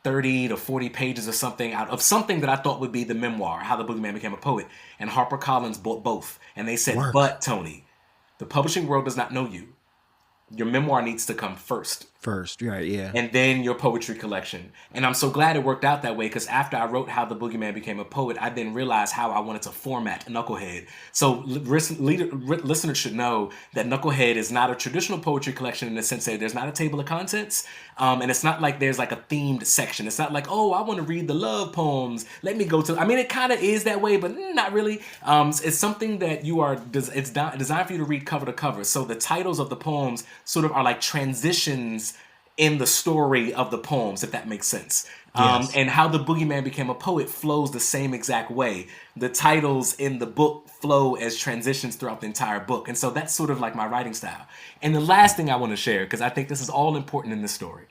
30 to 40 pages or something out of something that I thought would be the memoir, How the Boogeyman Became a Poet. And HarperCollins bought both. And they said, "But Tony, the publishing world does not know you. Your memoir needs to come first. Right, yeah. And then your poetry collection." And I'm so glad it worked out that way, because after I wrote How the Boogeyman Became a Poet, I then realized how I wanted to format Knucklehead. So listeners should know that Knucklehead is not a traditional poetry collection in the sense that there's not a table of contents. And it's not like there's like a themed section. It's not like, oh, I want to read the love poems. Let me go to... I mean, it kind of is that way, but not really. It's something that it's designed for you to read cover to cover. So the titles of the poems sort of are like transitions in the story of the poems, if that makes sense. Yes. And How the Boogeyman Became a Poet flows the same exact way. The titles in the book flow as transitions throughout the entire book. And so that's sort of like my writing style. And the last thing I want to share, because I think this is all important in this story.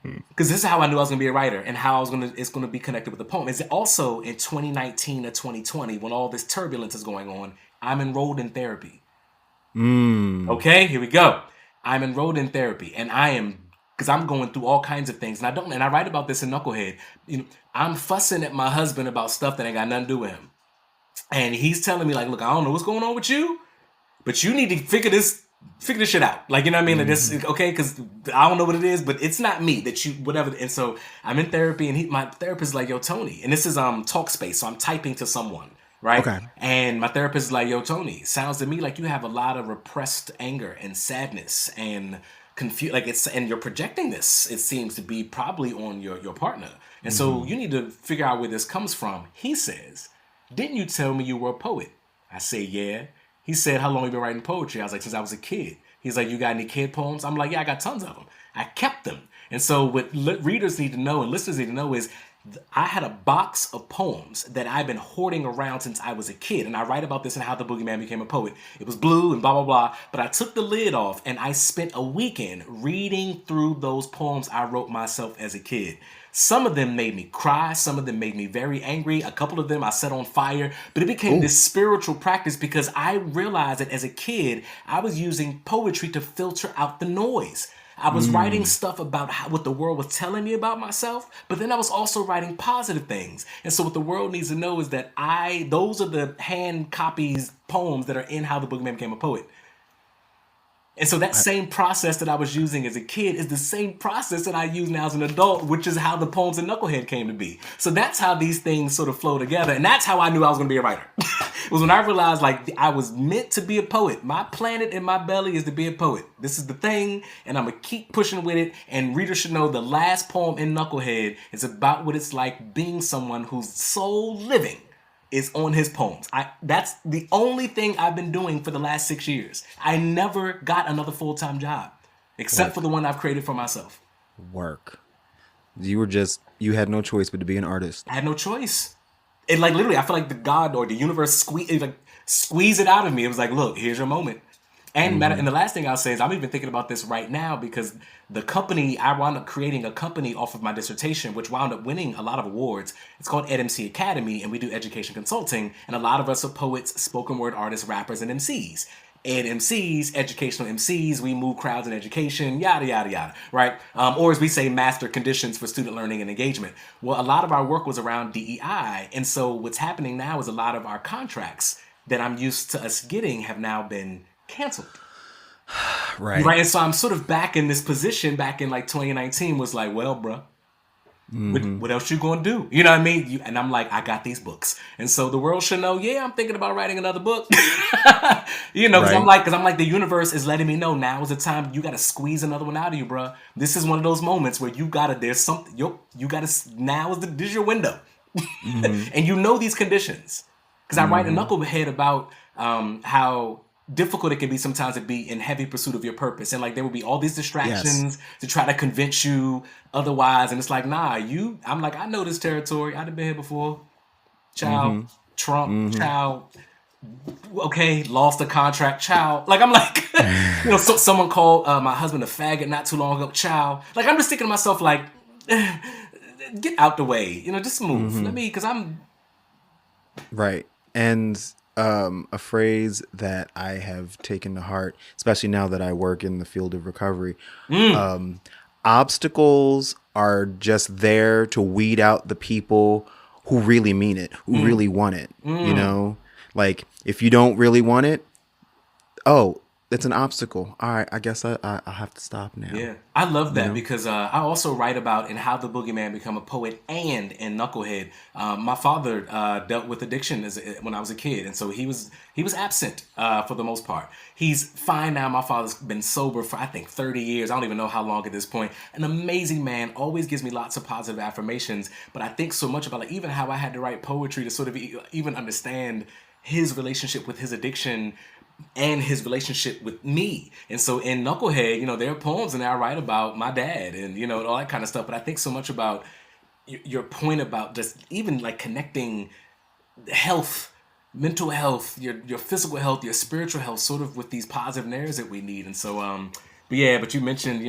Because this is how I knew I was going to be a writer and how it's going to be connected with the poem. Is also in 2019 to 2020, when all this turbulence is going on, I'm enrolled in therapy. Okay, here we go. I'm enrolled in therapy, and I am, because I'm going through all kinds of things, and I write about this in Knucklehead. I'm fussing at my husband about stuff that ain't got nothing to do with him, and he's telling me like, look, I don't know what's going on with you, but you need to figure this shit out. Like, you know what I mean? Like this, okay, because I don't know what it is, but it's not me that you, whatever. And so I'm in therapy, and my therapist is like, yo, Tony, and this is talk space, so I'm typing to someone, right? Okay. And my therapist is like, yo, Tony, sounds to me like you have a lot of repressed anger and sadness and like and you're projecting this. It seems to be probably on your partner, and so you need to figure out where this comes from. He says, didn't you tell me you were a poet? I say, yeah. He said, how long have you been writing poetry? I was like, since I was a kid. He's like, you got any kid poems? I'm like, yeah, I got tons of them. I kept them. And so what readers need to know and listeners need to know is I had a box of poems that I've been hoarding around since I was a kid. And I write about this in How the Boogeyman Became a Poet. It was blue and blah, blah, blah. But I took the lid off and I spent a weekend reading through those poems I wrote myself as a kid. Some of them made me cry. Some of them made me very angry. A couple of them I set on fire. But it became this spiritual practice because I realized that as a kid, I was using poetry to filter out the noise. I was writing stuff about what the world was telling me about myself, but then I was also writing positive things. And so what the world needs to know is that those are the hand copies poems that are in How the Boogeyman Became a Poet. And so that same process that I was using as a kid is the same process that I use now as an adult, which is how the poems in Knucklehead came to be. So that's how these things sort of flow together. And that's how I knew I was going to be a writer. It was when I realized like I was meant to be a poet. My planet in my belly is to be a poet. This is the thing, and I'm going to keep pushing with it. And readers should know the last poem in Knucklehead is about what it's like being someone whose soul living is on his poems. That's the only thing I've been doing for the last 6 years. I never got another full-time job except for the one I've created for myself. Work. You had no choice but to be an artist. I had no choice. It like literally, I feel like the God or the universe squeeze it out of me. It was like, look, here's your moment. And and the last thing I'll say is I'm even thinking about this right now because I wound up creating a company off of my dissertation, which wound up winning a lot of awards. It's called EdMC Academy, and we do education consulting. And a lot of us are poets, spoken word artists, rappers, and MCs. EdMCs, educational MCs, we move crowds in education, yada, yada, yada, right? Or as we say, master conditions for student learning and engagement. Well, a lot of our work was around DEI. And so what's happening now is a lot of our contracts that I'm used to us getting have now been canceled. Right. And so I'm sort of back in this position back in like 2019 was like, well, bruh, what else you gonna do? You know what I mean? And I'm like, I got these books. And so the world should know, yeah, I'm thinking about writing another book. You know, because I'm like, the universe is letting me know now is the time you got to squeeze another one out of you, bruh. This is one of those moments where there's something, this is your window. And you know these conditions. Because I write a Knucklehead about how difficult it can be sometimes to be in heavy pursuit of your purpose. And like there will be all these distractions to try to convince you otherwise. And it's like, nah, I'm like, I know this territory. I've been here before. Child, Trump, child. Okay, lost a contract, child. Like I'm like, so someone called my husband a faggot not too long ago, child. Like I'm just thinking to myself like, get out the way. Just move. Let me, because I'm... Right. And a phrase that I have taken to heart, especially now that I work in the field of recovery, obstacles are just there to weed out the people who really mean it, who really want it. Like if you don't really want it, it's an obstacle. All right, I guess I have to stop now. Yeah, I love that because I also write about in How the Boogeyman Become a Poet and in Knucklehead. My father dealt with addiction when I was a kid, and so he was absent for the most part. He's fine now. My father's been sober for I think 30 years. I don't even know how long at this point. An amazing man, always gives me lots of positive affirmations. But I think so much about like even how I had to write poetry to sort of even understand his relationship with his addiction and his relationship with me. And so in Knucklehead, there are poems and I write about my dad and, all that kind of stuff. But I think so much about your point about just even like connecting health, mental health, your physical health, your spiritual health, sort of with these positive narratives that we need. And so, but you mentioned,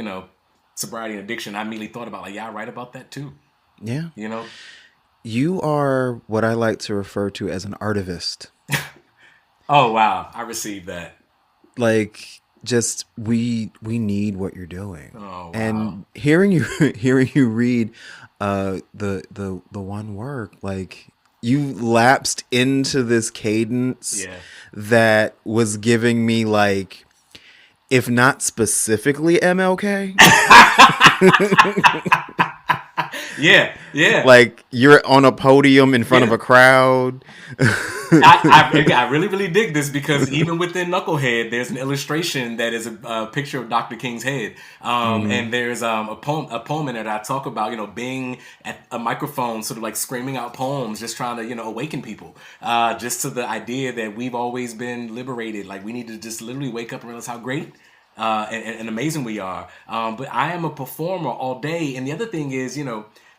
sobriety and addiction, I immediately thought about like, yeah, I write about that too. Yeah. You know? You are what I like to refer to as an artivist. Oh wow, I received that. Like, just we need what you're doing. Oh wow. And hearing you hearing you read the one work, like you lapsed into this cadence Yeah. that was giving me like, if not specifically MLK, Yeah, yeah. like you're on a podium in front of Yeah. a crowd. I really, really dig this because even within Knucklehead, there's an illustration that is a picture of Dr. King's head, and there's a poem in it that I talk about, being at a microphone, sort of like screaming out poems, just trying to, awaken people, just to the idea that we've always been liberated. Like we need to just literally wake up and realize how great and amazing we are. But I am a performer all day, and the other thing is,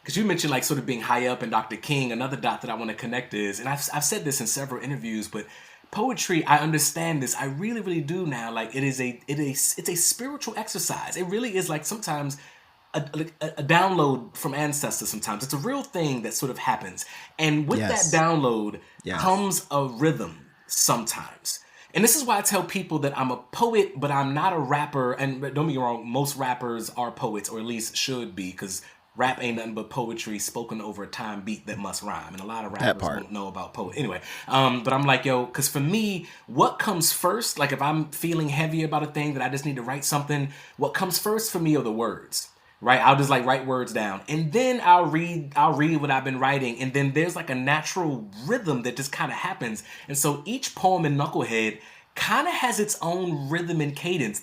because you mentioned like sort of being high up in Dr. King, another dot that I want to connect is, and I've said this in several interviews, but poetry, I understand this. I really, really do now. Like it's a spiritual exercise. It really is like sometimes a download from ancestors. Sometimes it's a real thing that sort of happens, and with that Yes. download Yes. comes a rhythm sometimes. And this is why I tell people that I'm a poet, but I'm not a rapper. And don't get me wrong, most rappers are poets, or at least should be, because rap ain't nothing but poetry spoken over a time beat that must rhyme. And a lot of That rappers part. don't know about poet. Anyway, but I'm like, yo, because for me, what comes first, like if I'm feeling heavy about a thing that I just need to write something, what comes first for me are the words. Right, I'll just like write words down, and then I'll read what I've been writing, and then there's like a natural rhythm that just kind of happens. And so each poem in Knucklehead kind of has its own rhythm and cadence.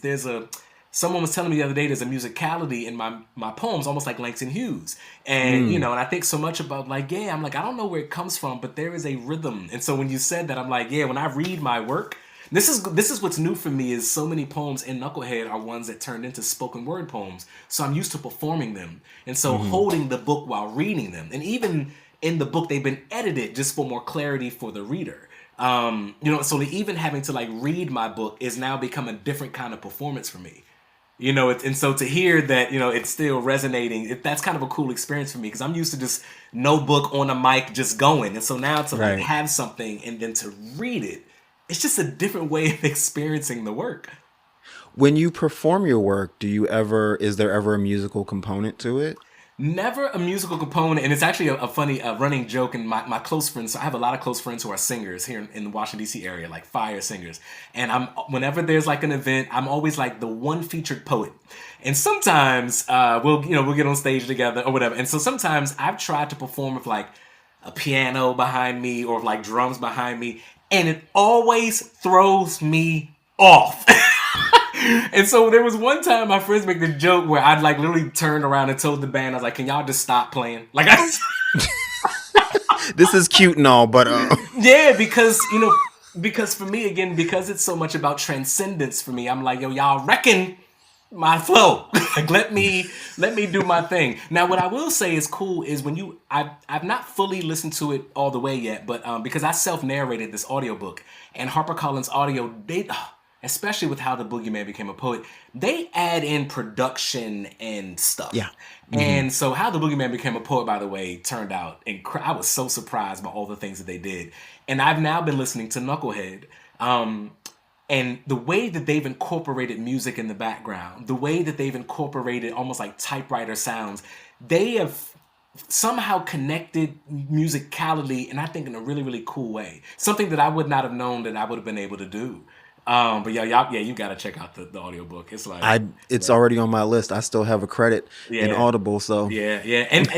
Someone was telling me the other day, there's a musicality in my poems, almost like Langston Hughes, and and I think so much about like, yeah, I'm like, I don't know where it comes from, but there is a rhythm. And so when you said that, I'm like, yeah, when I read my work. This is what's new for me is so many poems in Knucklehead are ones that turned into spoken word poems. So I'm used to performing them. And so holding the book while reading them. And even in the book, they've been edited just for more clarity for the reader. So even having to like read my book is now become a different kind of performance for me. And so to hear that, it's still resonating, that's kind of a cool experience for me because I'm used to just no book on a mic just going. And so now to like Right. have something and then to read it, it's just a different way of experiencing the work. When you perform your work, is there ever a musical component to it? Never a musical component, and it's actually a funny running joke. And my close friends, so I have a lot of close friends who are singers here in the Washington D.C. area, like fire singers. And whenever there's like an event, I'm always like the one featured poet. And sometimes we'll get on stage together or whatever. And so sometimes I've tried to perform with like a piano behind me or like drums behind me, and it always throws me off. And so there was one time my friends make the joke where I'd like literally turned around and told the band, I was like, can y'all just stop playing? Like This is cute and all, but yeah, because for me, again, because it's so much about transcendence for me, I'm like, yo, y'all reckon my flow. Like let me do my thing. Now what I will say is cool is when I've not fully listened to it all the way yet, but because I self-narrated this audiobook, and HarperCollins Audio, especially with How the Boogeyman Became a Poet, they add in production and stuff. yeah. And so How the Boogeyman Became a Poet, by the way, turned out I was so surprised by all the things that they did. And I've now been listening to Knucklehead. And the way that they've incorporated music in the background, the way that they've incorporated almost like typewriter sounds, they have somehow connected musicality, and I think in a really, really cool way. Something that I would not have known that I would have been able to do. But you gotta check out the audiobook. It's like It's already on my list. I still have a credit in Yeah. Audible, so yeah, and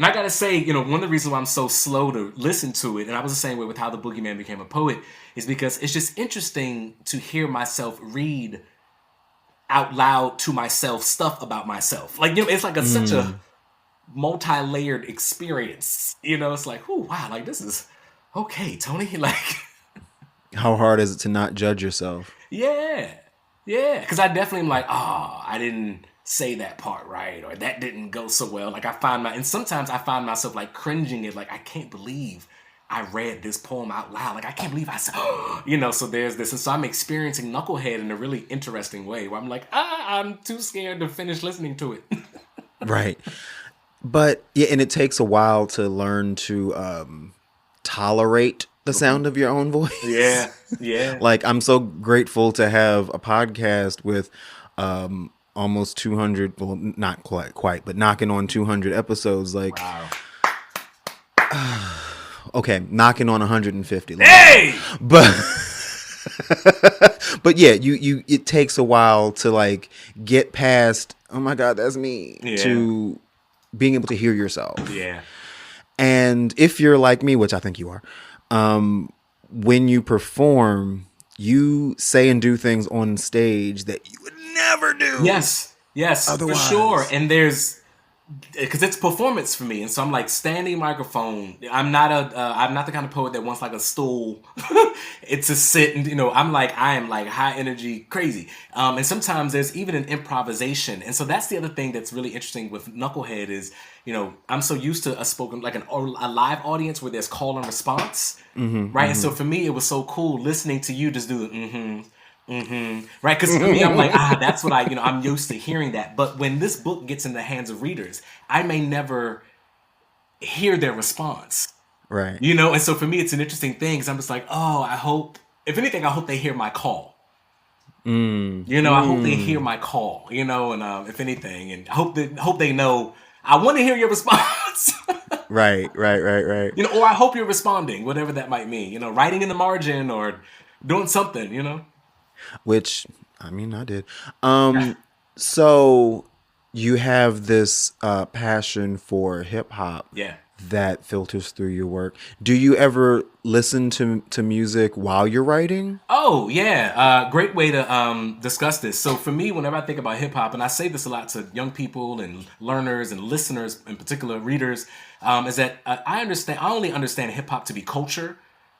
I gotta say, one of the reasons why I'm so slow to listen to it, and I was the same way with How the Boogeyman Became a Poet, is because it's just interesting to hear myself read out loud to myself stuff about myself. Like it's like such a multi-layered experience. It's like, oh wow, like this is okay, Tony. Like how hard is it to not judge yourself? yeah, because I definitely am like, oh, I didn't say that part right, or that didn't go so well. Like and sometimes I find myself like cringing at like, I can't believe I read this poem out loud. Like, I can't believe I said, so there's this. And so I'm experiencing Knucklehead in a really interesting way where I'm like, I'm too scared to finish listening to it. Right. But yeah, and it takes a while to learn to tolerate the sound of your own voice. Yeah. Yeah. Like, I'm so grateful to have a podcast with almost 200, well, not quite, but knocking on 200 episodes. Like, Wow. Okay, knocking on 150. Hey! But but yeah, you it takes a while to like get past, oh my God, that's me, to being able to hear yourself. Yeah. And if you're like me, which I think you are, when you perform, you say and do things on stage that you would never do. Yes, otherwise. For sure. And because it's performance for me, and so I'm like standing microphone. I'm not the kind of poet that wants like a stool. It's a sit, and I am like high energy, crazy. And sometimes there's even an improvisation, and so that's the other thing that's really interesting with Knucklehead is, I'm so used to a spoken like a live audience where there's call and response, right? Mm-hmm. And so for me, it was so cool listening to you just do the right? Because for me, I'm like, that's what I'm used to hearing that. But when this book gets in the hands of readers, I may never hear their response, right? And so for me, it's an interesting thing because I'm just like, I hope, if anything, I hope they hear my call. I hope they hear my call. And if anything, and I hope they know I want to hear your response. Right. Or I hope you're responding, whatever that might mean. Writing in the margin or doing something. Which, I mean, I did. So you have this passion for hip hop that filters through your work. Do you ever listen to music while you're writing? Oh, yeah. Great way to discuss this. So for me, whenever I think about hip hop, and I say this a lot to young people and learners and listeners, in particular readers, is that I only understand hip hop to be culture.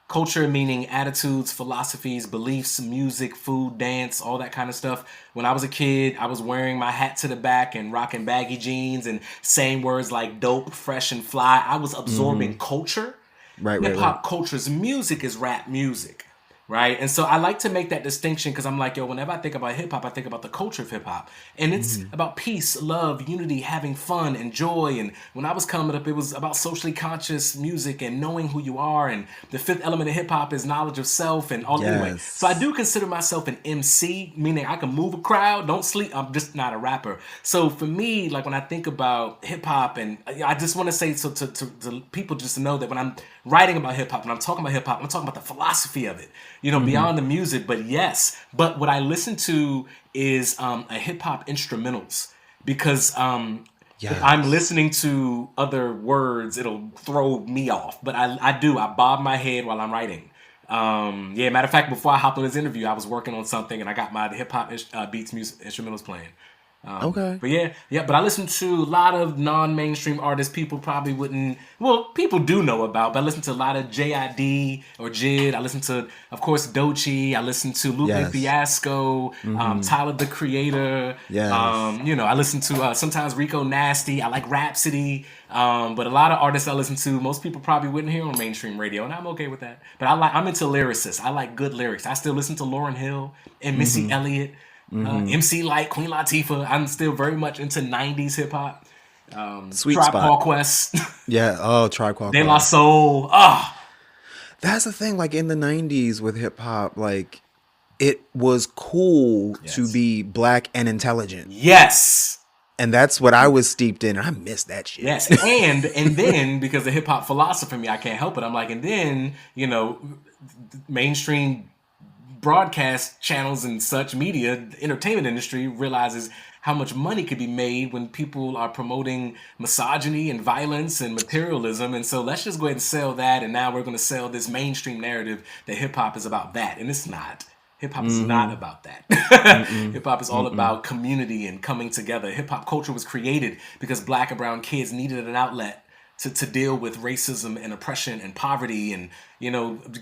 Culture meaning attitudes, philosophies, beliefs, music, food, dance, all that kind of stuff. When I was a kid, I was wearing my hat to the back and rocking baggy jeans and saying words like dope, fresh, and fly. I was absorbing culture. Right. Hip-hop culture's music is rap music. Right? And so I like to make that distinction because I'm like, whenever I think about hip-hop, I think about the culture of hip-hop. And it's about peace, love, unity, having fun, and joy. And when I was coming up, it was about socially conscious music and knowing who you are. And the fifth element of hip-hop is knowledge of self and all. Anyway, so I do consider myself an MC, meaning I can move a crowd, don't sleep. I'm just not a rapper. So for me, like when I think about hip-hop, and I just want to say so to people just to know that when I'm writing about hip-hop, when I'm talking about hip-hop, I'm talking about the philosophy of it. Beyond the music, but yes. But what I listen to is a hip-hop instrumentals because if I'm listening to other words, it'll throw me off. But I bob my head while I'm writing. Matter of fact, before I hopped on this interview, I was working on something and I got my hip-hop beats music instrumentals playing. Okay. But but I listen to a lot of non-mainstream artists people probably wouldn't, people do know about, but I listen to a lot of J.I.D. or Jid. I listen to, of course, Doechii. I listen to Lupe Fiasco, Tyler, the Creator. Yes. I listen to sometimes Rico Nasty. I like Rhapsody. But a lot of artists I listen to, most people probably wouldn't hear on mainstream radio, and I'm okay with that. But I'm into lyricists. I like good lyrics. I still listen to Lauryn Hill and Missy Elliott. MC Light, Queen Latifah. I'm still very much into 90s hip hop. Sweet Tribe spot. Called Quest. Tribe Called Quest. De La Soul. That's the thing. Like in the 90s with hip hop, like it was cool to be black and intelligent. Yes. And that's what I was steeped in. And I miss that shit. Yes. And then because the hip hop philosopher in me, I can't help it. I'm like, and then, mainstream broadcast channels and such media, the entertainment industry realizes how much money could be made when people are promoting misogyny and violence and materialism. And so let's just go ahead and sell that. And now we're going to sell this mainstream narrative that hip hop is about that. And it's not. Hip hop is not about that. Hip hop is all about community and coming together. Hip hop culture was created because black and brown kids needed an outlet to deal with racism and oppression and poverty, and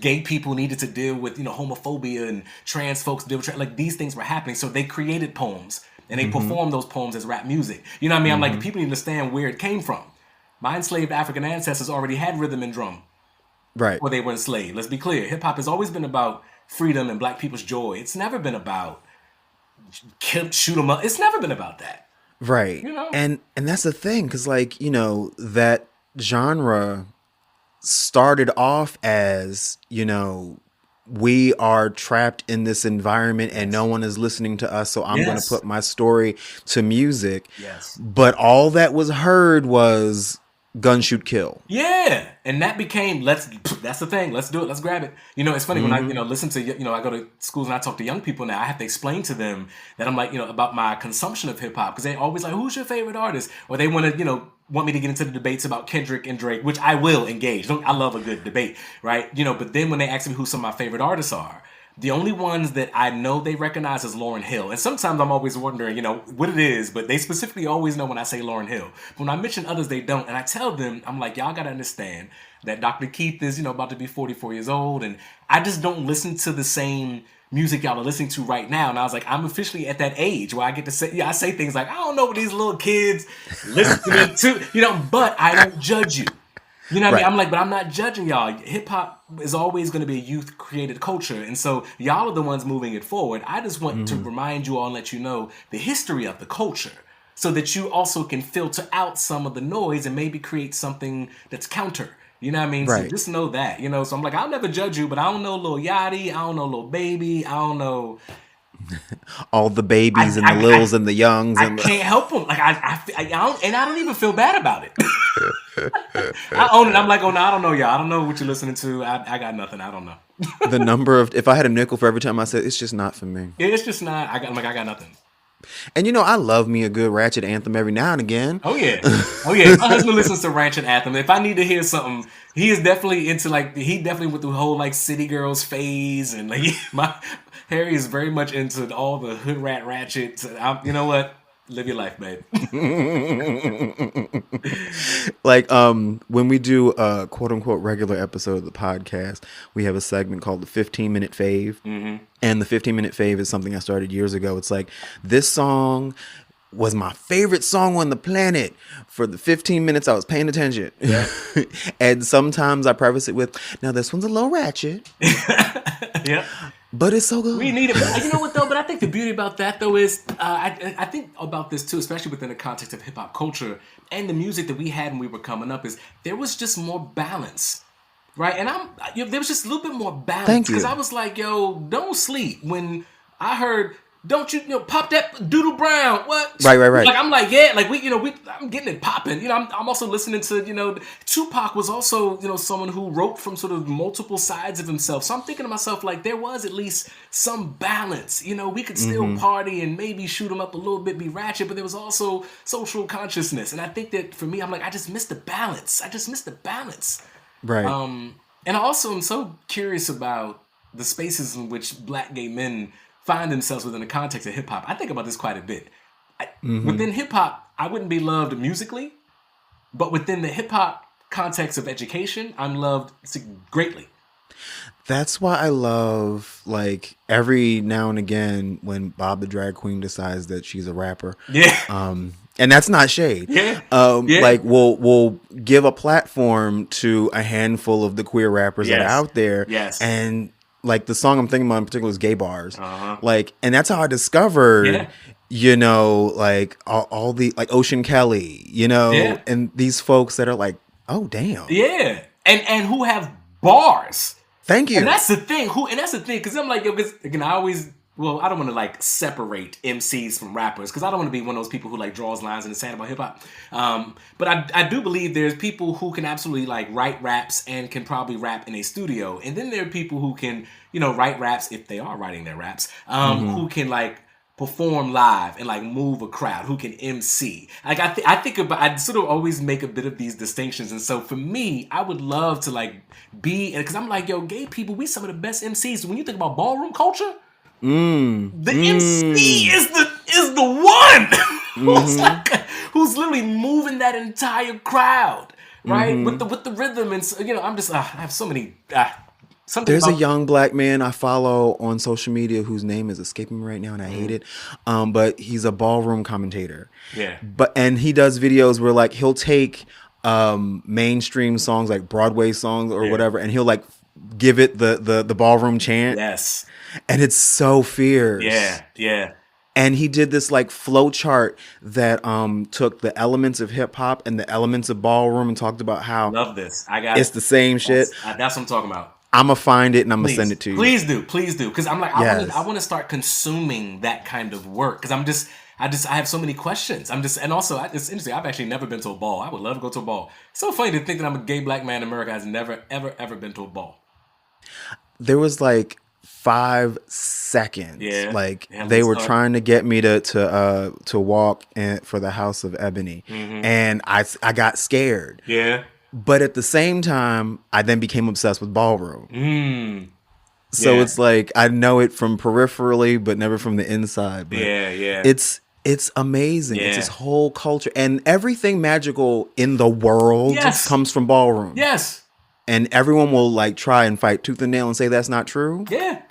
gay people needed to deal with homophobia, and trans folks deal with like these things were happening. So they created poems and they performed those poems as rap music. You know what I mean? I'm like, people need to understand where it came from. My enslaved African ancestors already had rhythm and drum. Right. or they were enslaved. Let's be clear. Hip hop has always been about freedom and black people's joy. It's never been about shoot 'em up. It's never been about that. Right. You know? And that's the thing, because like, that genre started off as, we are trapped in this environment and no one is listening to us, so I'm going to Yes. put my story to music. Yes. But all that was heard was gun, shoot, kill. Yeah, and that became that's the thing. Let's do it. Let's grab it. It's funny when I listen to I go to schools and I talk to young people now. I have to explain to them that I'm like about my consumption of hip hop, because they always like, who's your favorite artist, or they want to want me to get into the debates about Kendrick and Drake, which I will engage. I love a good debate, right? But then when they ask me who some of my favorite artists are, the only ones that I know they recognize is Lauryn Hill. And sometimes I'm always wondering, what it is, but they specifically always know when I say Lauryn Hill. But when I mention others, they don't. And I tell them, I'm like, y'all got to understand that Dr. Keith is, about to be 44 years old. And I just don't listen to the same music y'all are listening to right now. And I was like, I'm officially at that age where I get to say, I say things like, I don't know what these little kids listen to me too, but I don't judge you. You know what I mean? I'm like, but I'm not judging y'all. Hip hop is always going to be a youth created culture. And so y'all are the ones moving it forward. I just want to remind you all and let you know the history of the culture, so that you also can filter out some of the noise and maybe create something that's counter. You know what I mean? Right. So just know that, So I'm like, I'll never judge you, but I don't know Lil Yachty. I don't know Lil Baby. I don't know All the babies and the Lils and the Youngs. I can't help them. Like I don't, and I don't even feel bad about it. I own it. I'm like, oh no, I don't know y'all. I don't know what you're listening to. I got nothing. I don't know. The number of, if I had a nickel for every time I said, it's just not for me. Yeah, it's just not. I got nothing. And I love me a good ratchet anthem every now and again. Oh yeah. My husband listens to Ratchet Anthem. If I need to hear something, he is definitely into he definitely went through the whole City Girls phase, and Harry is very much into all the hood rat ratchet. You know what? Live your life, babe. When we do a quote unquote regular episode of the podcast, we have a segment called the 15-minute fave. Mm-hmm. And the 15-minute fave is something I started years ago. It's like, this song was my favorite song on the planet for the 15 minutes I was paying attention. Yeah. And sometimes I preface it with, now this one's a little ratchet. Yeah. But it's so good. We need it. But you know what, though? But I think the beauty about that, though, is I think about this, too, especially within the context of hip-hop culture and the music that we had when we were coming up, is there was just more balance, right? And there was just a little bit more balance. Thank you. Because I was like, yo, don't sleep. When I heard, don't you pop that Doodle Brown, what? Right. Like, I'm like, yeah, like, I'm getting it popping. I'm also listening to, Tupac was also, someone who wrote from sort of multiple sides of himself. So I'm thinking to myself, like, there was at least some balance. We could still party and maybe shoot them up a little bit, be ratchet, but there was also social consciousness. And I think that for me, I'm like, I just missed the balance. Right. And I also am so curious about the spaces in which black gay men find themselves within the context of hip hop. I think about this quite a bit. Within hip hop, I wouldn't be loved musically, but within the hip hop context of education, I'm loved greatly. That's why I love, every now and again when Bob the Drag Queen decides that she's a rapper. Yeah. And that's not shade. Yeah. We'll give a platform to a handful of the queer rappers that are out there. Yes. And the song I'm thinking about in particular is Gay Bars. Uh-huh. And that's how I discovered, all the, Ocean Kelly, and these folks that are like, oh, damn. Yeah. And who have bars. Thank you. And that's the thing. Because I'm like, because again, I don't want to separate MCs from rappers, because I don't want to be one of those people who draws lines in the sand about hip hop. But I do believe there's people who can absolutely write raps and can probably rap in a studio, and then there are people who can write raps if they are writing their raps, who can perform live and move a crowd, who can MC. I sort of always make a bit of these distinctions, and so for me, I would love to be, because I'm like, yo, gay people, we some of the best MCs. When you think about ballroom culture, the MC is the one who's literally moving that entire crowd, right? With the rhythm, and I'm just I have so many. There's a young black man I follow on social media whose name is escaping me right now, and I hate it. But he's a ballroom commentator. Yeah. And he does videos where he'll take mainstream songs, like Broadway songs or Yeah. whatever, and he'll like give it the ballroom chant, Yes. and it's so fierce. Yeah. Yeah. And he did this like flow chart that took the elements of hip hop and the elements of ballroom and talked about how Love this. I got it's it. the same shit. That's what I'm talking about. I'm gonna find it and I'm gonna send Please, it to you. please do, because I'm like, I Yes. want to start consuming that kind of work, because I have so many questions. And also, it's interesting. I've actually never been to a ball. I would love to go to a ball. It's so funny to think that I'm a gay black man in America has never, ever, ever been to a ball. There was like 5 seconds. Yeah, Like yeah, they let's were start. trying to get me to walk in for the House of Ebony, and I got scared. Yeah, But at the same time, I then became obsessed with ballroom. So yeah, it's like I know it from peripherally, but never from the inside. But yeah, yeah, it's amazing. It's this yeah. whole culture, and everything magical in the world Yes, comes from ballroom. yes. And everyone will like try and fight tooth and nail and say that's not true. Yeah,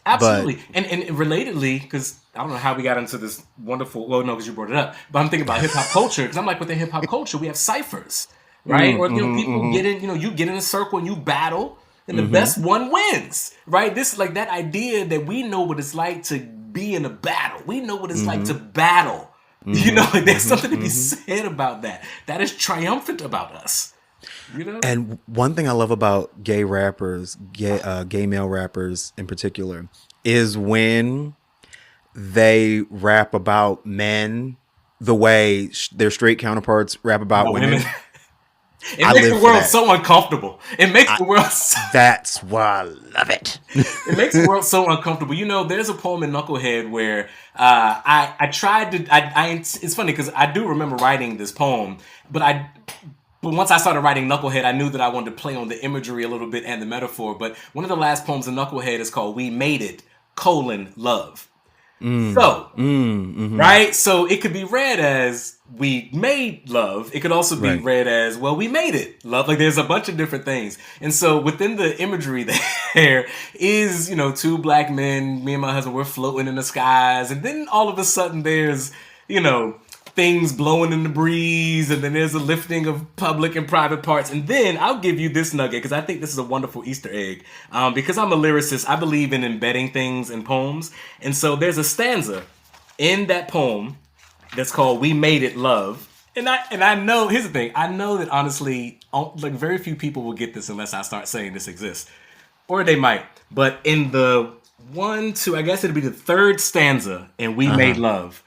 But absolutely. And relatedly, because I don't know how we got into this wonderful. Well, no, because you brought it up. But I'm thinking about hip hop culture, because I'm like, with the hip hop culture, we have ciphers, right? Or people get in. You get in a circle and you battle, and the best one wins, right? This like that idea that we know what it's like to be in a battle. We know what it's like to battle. Like, there's something to be said about that. That is triumphant about us. and one thing I love about gay rappers, gay male rappers in particular, is when they rap about men the way their straight counterparts rap about About women. women. It I makes live the for world that. so uncomfortable. It makes the world. That's why I love it. It makes the world so uncomfortable. There's a poem in Knucklehead where I tried to. It's funny because I do remember writing this poem, but once I started writing Knucklehead, I knew that I wanted to play on the imagery a little bit and the metaphor. But one of the last poems in Knucklehead is called "We Made It: Love." So, right? So it could be read as we made love. It could also be Right. read as, well, we made it love. Like, there's a bunch of different things. And so within the imagery there is, two black men, me and my husband, we're floating in the skies. And then all of a sudden there's, things blowing in the breeze, and then there's a lifting of public and private parts. And then I'll give you this nugget, because I think this is a wonderful Easter egg. Because I'm a lyricist, I believe in embedding things in poems. And so there's a stanza in that poem that's called "We Made It Love." And I know, here's the thing, I know that honestly, like, very few people will get this unless I start saying this exists. Or they might. But in the I guess it'd be the third stanza in "We Made Love,"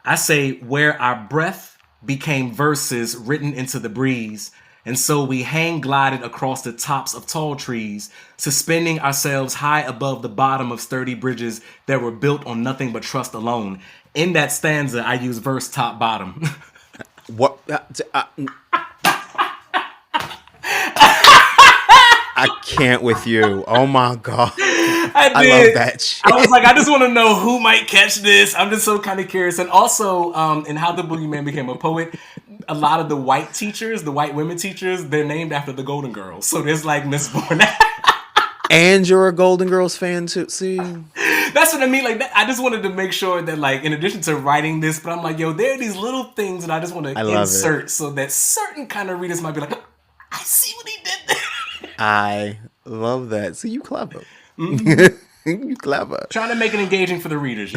I say, where our breath became verses written into the breeze, and so we hang glided across the tops of tall trees, suspending ourselves high above the bottom of sturdy bridges that were built on nothing but trust alone. In that stanza, I use verse top bottom. What? I can't with you. Oh my god. I love that shit. I was like, I just want to know who might catch this. I'm just so kind of curious. And also, in How the Boogeyman Became a Poet, a lot of the white teachers, the white women teachers, they're named after the Golden Girls. So there's like Miss Bourne. And you're a Golden Girls fan too. See? That's what I mean. Like, that, I just wanted to make sure that, like, in addition to writing this, but I'm like, yo, there are these little things that I just want to insert so that certain kind of readers might be like, I see what he did there. I love that. See, you clever. You clever. Trying to make it engaging for the readers,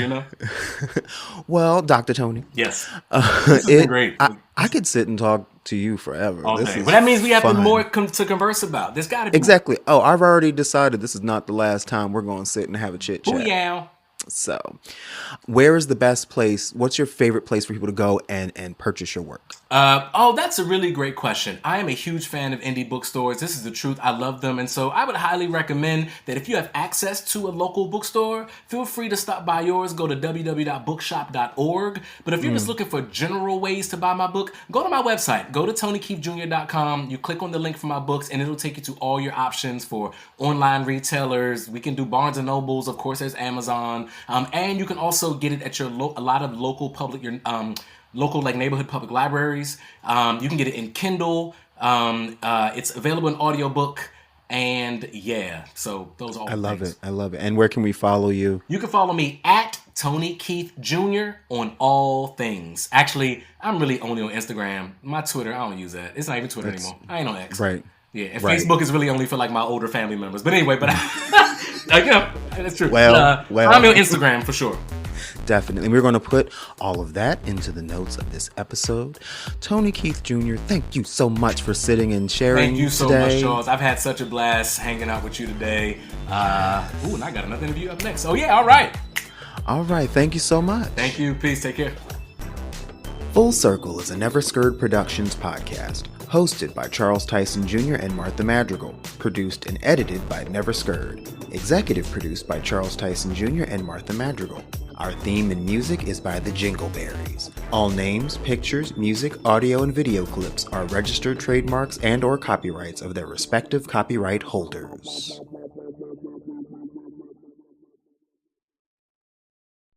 Well, Dr. Tony. Yes. This has been great. I could sit and talk to you forever. All This day. is But that means we have fun. more to converse about. There's got to be Exactly. Oh, I've already decided this is not the last time we're going to sit and have a chit more. chat. Booyah. So, where is the best place? What's your favorite place for people to go and purchase your work? That's a really great question. I am a huge fan of indie bookstores. This is the truth. I love them. And so I would highly recommend that if you have access to a local bookstore, feel free to stop by yours. Go to www.bookshop.org. But if you're just looking for general ways to buy my book, go to my website. Go to TonyKeefeJr.com. You click on the link for my books, and it'll take you to all your options for online retailers. We can do Barnes & Nobles. Of course, there's Amazon. And you can also get it at a lot of local local like neighborhood public libraries. You can get it in Kindle. It's available in audiobook. And yeah, so those are all I love things. it. I love it. And where can we follow you? You can follow me at Tony Keith Jr. on all things. Actually, I'm really only on Instagram. My Twitter, I don't use that. It's not even Twitter anymore. I ain't on X. Right. Yeah, and Right. Facebook is really only for like my older family members. But anyway, that's true. Well, I'm on Instagram for sure. Definitely. We're going to put all of that into the notes of this episode. Tony Keith Jr., thank you so much for sitting and sharing Thank you so today. much, Charles. I've had such a blast hanging out with you today. And I got another interview up next. Oh, yeah, all right. All right. Thank you so much. Thank you. Peace. Take care. Full Circle is a Never Scared Productions podcast, hosted by Charles Tyson Jr. and Martha Madrigal, produced and edited by Never Scared, executive produced by Charles Tyson Jr. and Martha Madrigal. Our theme and music is by the Jingleberries. All names, pictures, music, audio, and video clips are registered trademarks and/or copyrights of their respective copyright holders.